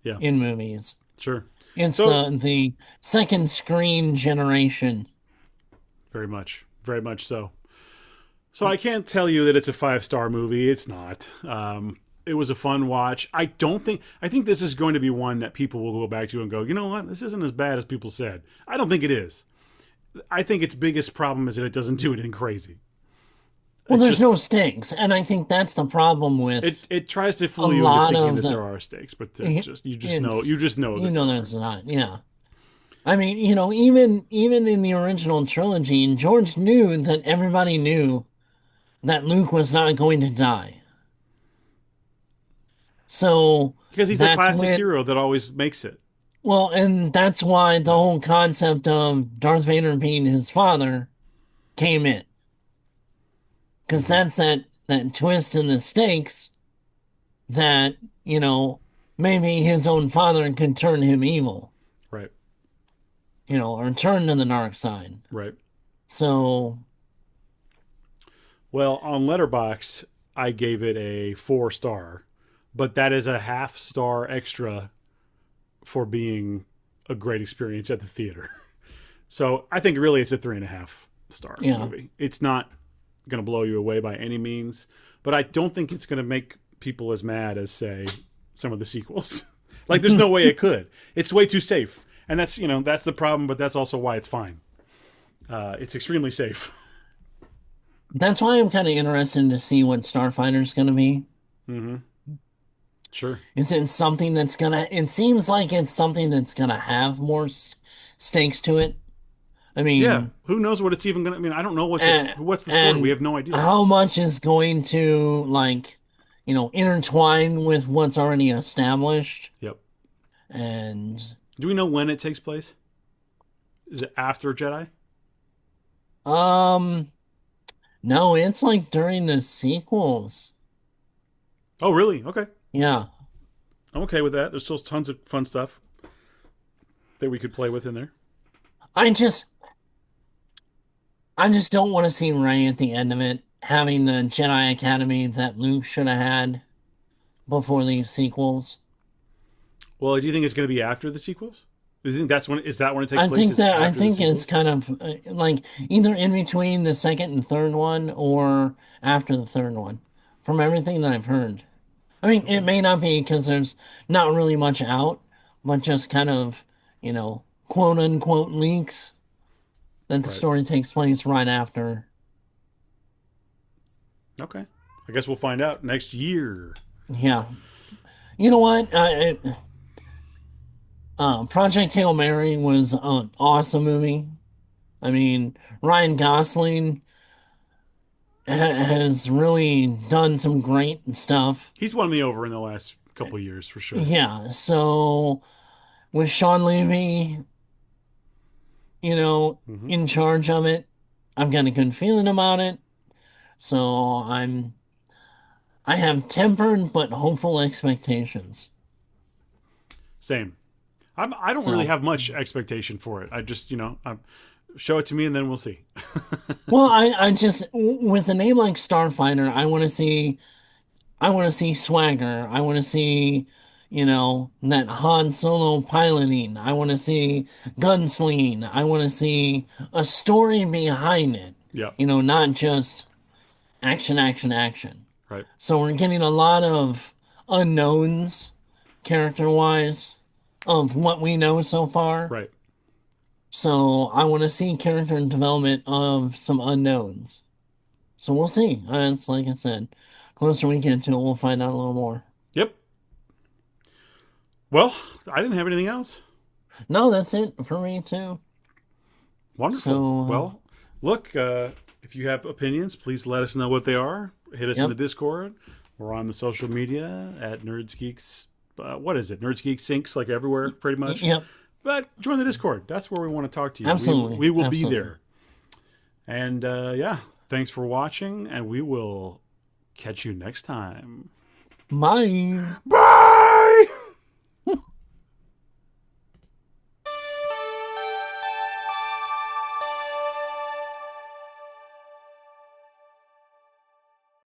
in movies. Sure. It's the second screen generation. Very much so. So I can't tell you that it's a 5-star movie. It's not. It was a fun watch. I think this is going to be one that people will go back to and go, you know what? This isn't as bad as people said. I don't think it is. I think its biggest problem is that it doesn't do anything crazy. Well, there's no stakes, and I think that's the problem with it. It tries to fool you into thinking that there are stakes, but you just know there's not. Yeah, I mean, even in the original trilogy, George knew that everybody knew that Luke was not going to die. So because he's the classic hero that always makes it. Well, and that's why the whole concept of Darth Vader being his father came in. Because that's that twist in the stakes that, maybe his own father could turn him evil. Right. Or turn to the dark side. Right. So. Well, on Letterboxd, I gave it a 4-star, but that is a 1/2 star extra for being a great experience at the theater. So I think really it's a 3.5 star movie. It's not going to blow you away by any means, but I don't think it's going to make people as mad as, say, some of the sequels. Like, there's no way it could. It's way too safe. And that's the problem, but that's also why it's fine. It's extremely safe. That's why I'm kind of interested to see what Starfighter's going to be. Mm-hmm. Sure. Is it something that's going to... It seems like it's something that's going to have more stakes to it. I mean... Yeah, who knows what it's even going to... I mean, I don't know what's the story. We have no idea. How much is going to, intertwine with what's already established. Yep. And... Do we know when it takes place? Is it after Jedi? No, it's during the sequels. Oh, really? Okay. Yeah. I'm okay with that. There's still tons of fun stuff that we could play with in there. I just don't want to see Rey at the end of it having the Jedi Academy that Luke should have had before these sequels. Well, do you think it's going to be after the sequels? Do you think that's when? Is that when it takes place? I think it's kind of like either in between the second and third one or after the third one, from everything that I've heard. I mean, it may not be because there's not really much out, but just kind of, quote unquote leaks that the story takes place right after. Okay. I guess we'll find out next year. Yeah. You know what? Project Hail Mary was an awesome movie. I mean, Ryan Gosling has really done some great stuff. He's won me over in the last couple of years, for sure. Yeah, so with Sean Levy, in charge of it, I've got a good feeling about it. So I have tempered but hopeful expectations. Same. I don't really have much expectation for it. I just, show it to me and then we'll see. Well, I just, with a name like Starfighter, I want to see swagger. I want to see, that Han Solo piloting. I want to see gunslinging. I want to see a story behind it. Yeah. Not just action, action, action. Right. So we're getting a lot of unknowns, character-wise, of what we know so far. Right. So I want to see character development of some unknowns. So we'll see. It's like I said, closer we get to it, we'll find out a little more. Yep. Well, I didn't have anything else. No, that's it for me too. Wonderful. So, well, look, if you have opinions, please let us know what they are. Hit us in the Discord. We're on the social media at Nerds Geeks. What is it? Nerds Geeks Sinks, like everywhere, pretty much. Yep. But join the Discord. That's where we want to talk to you. Absolutely. We will be there. And thanks for watching, and we will catch you next time. Bye. Bye.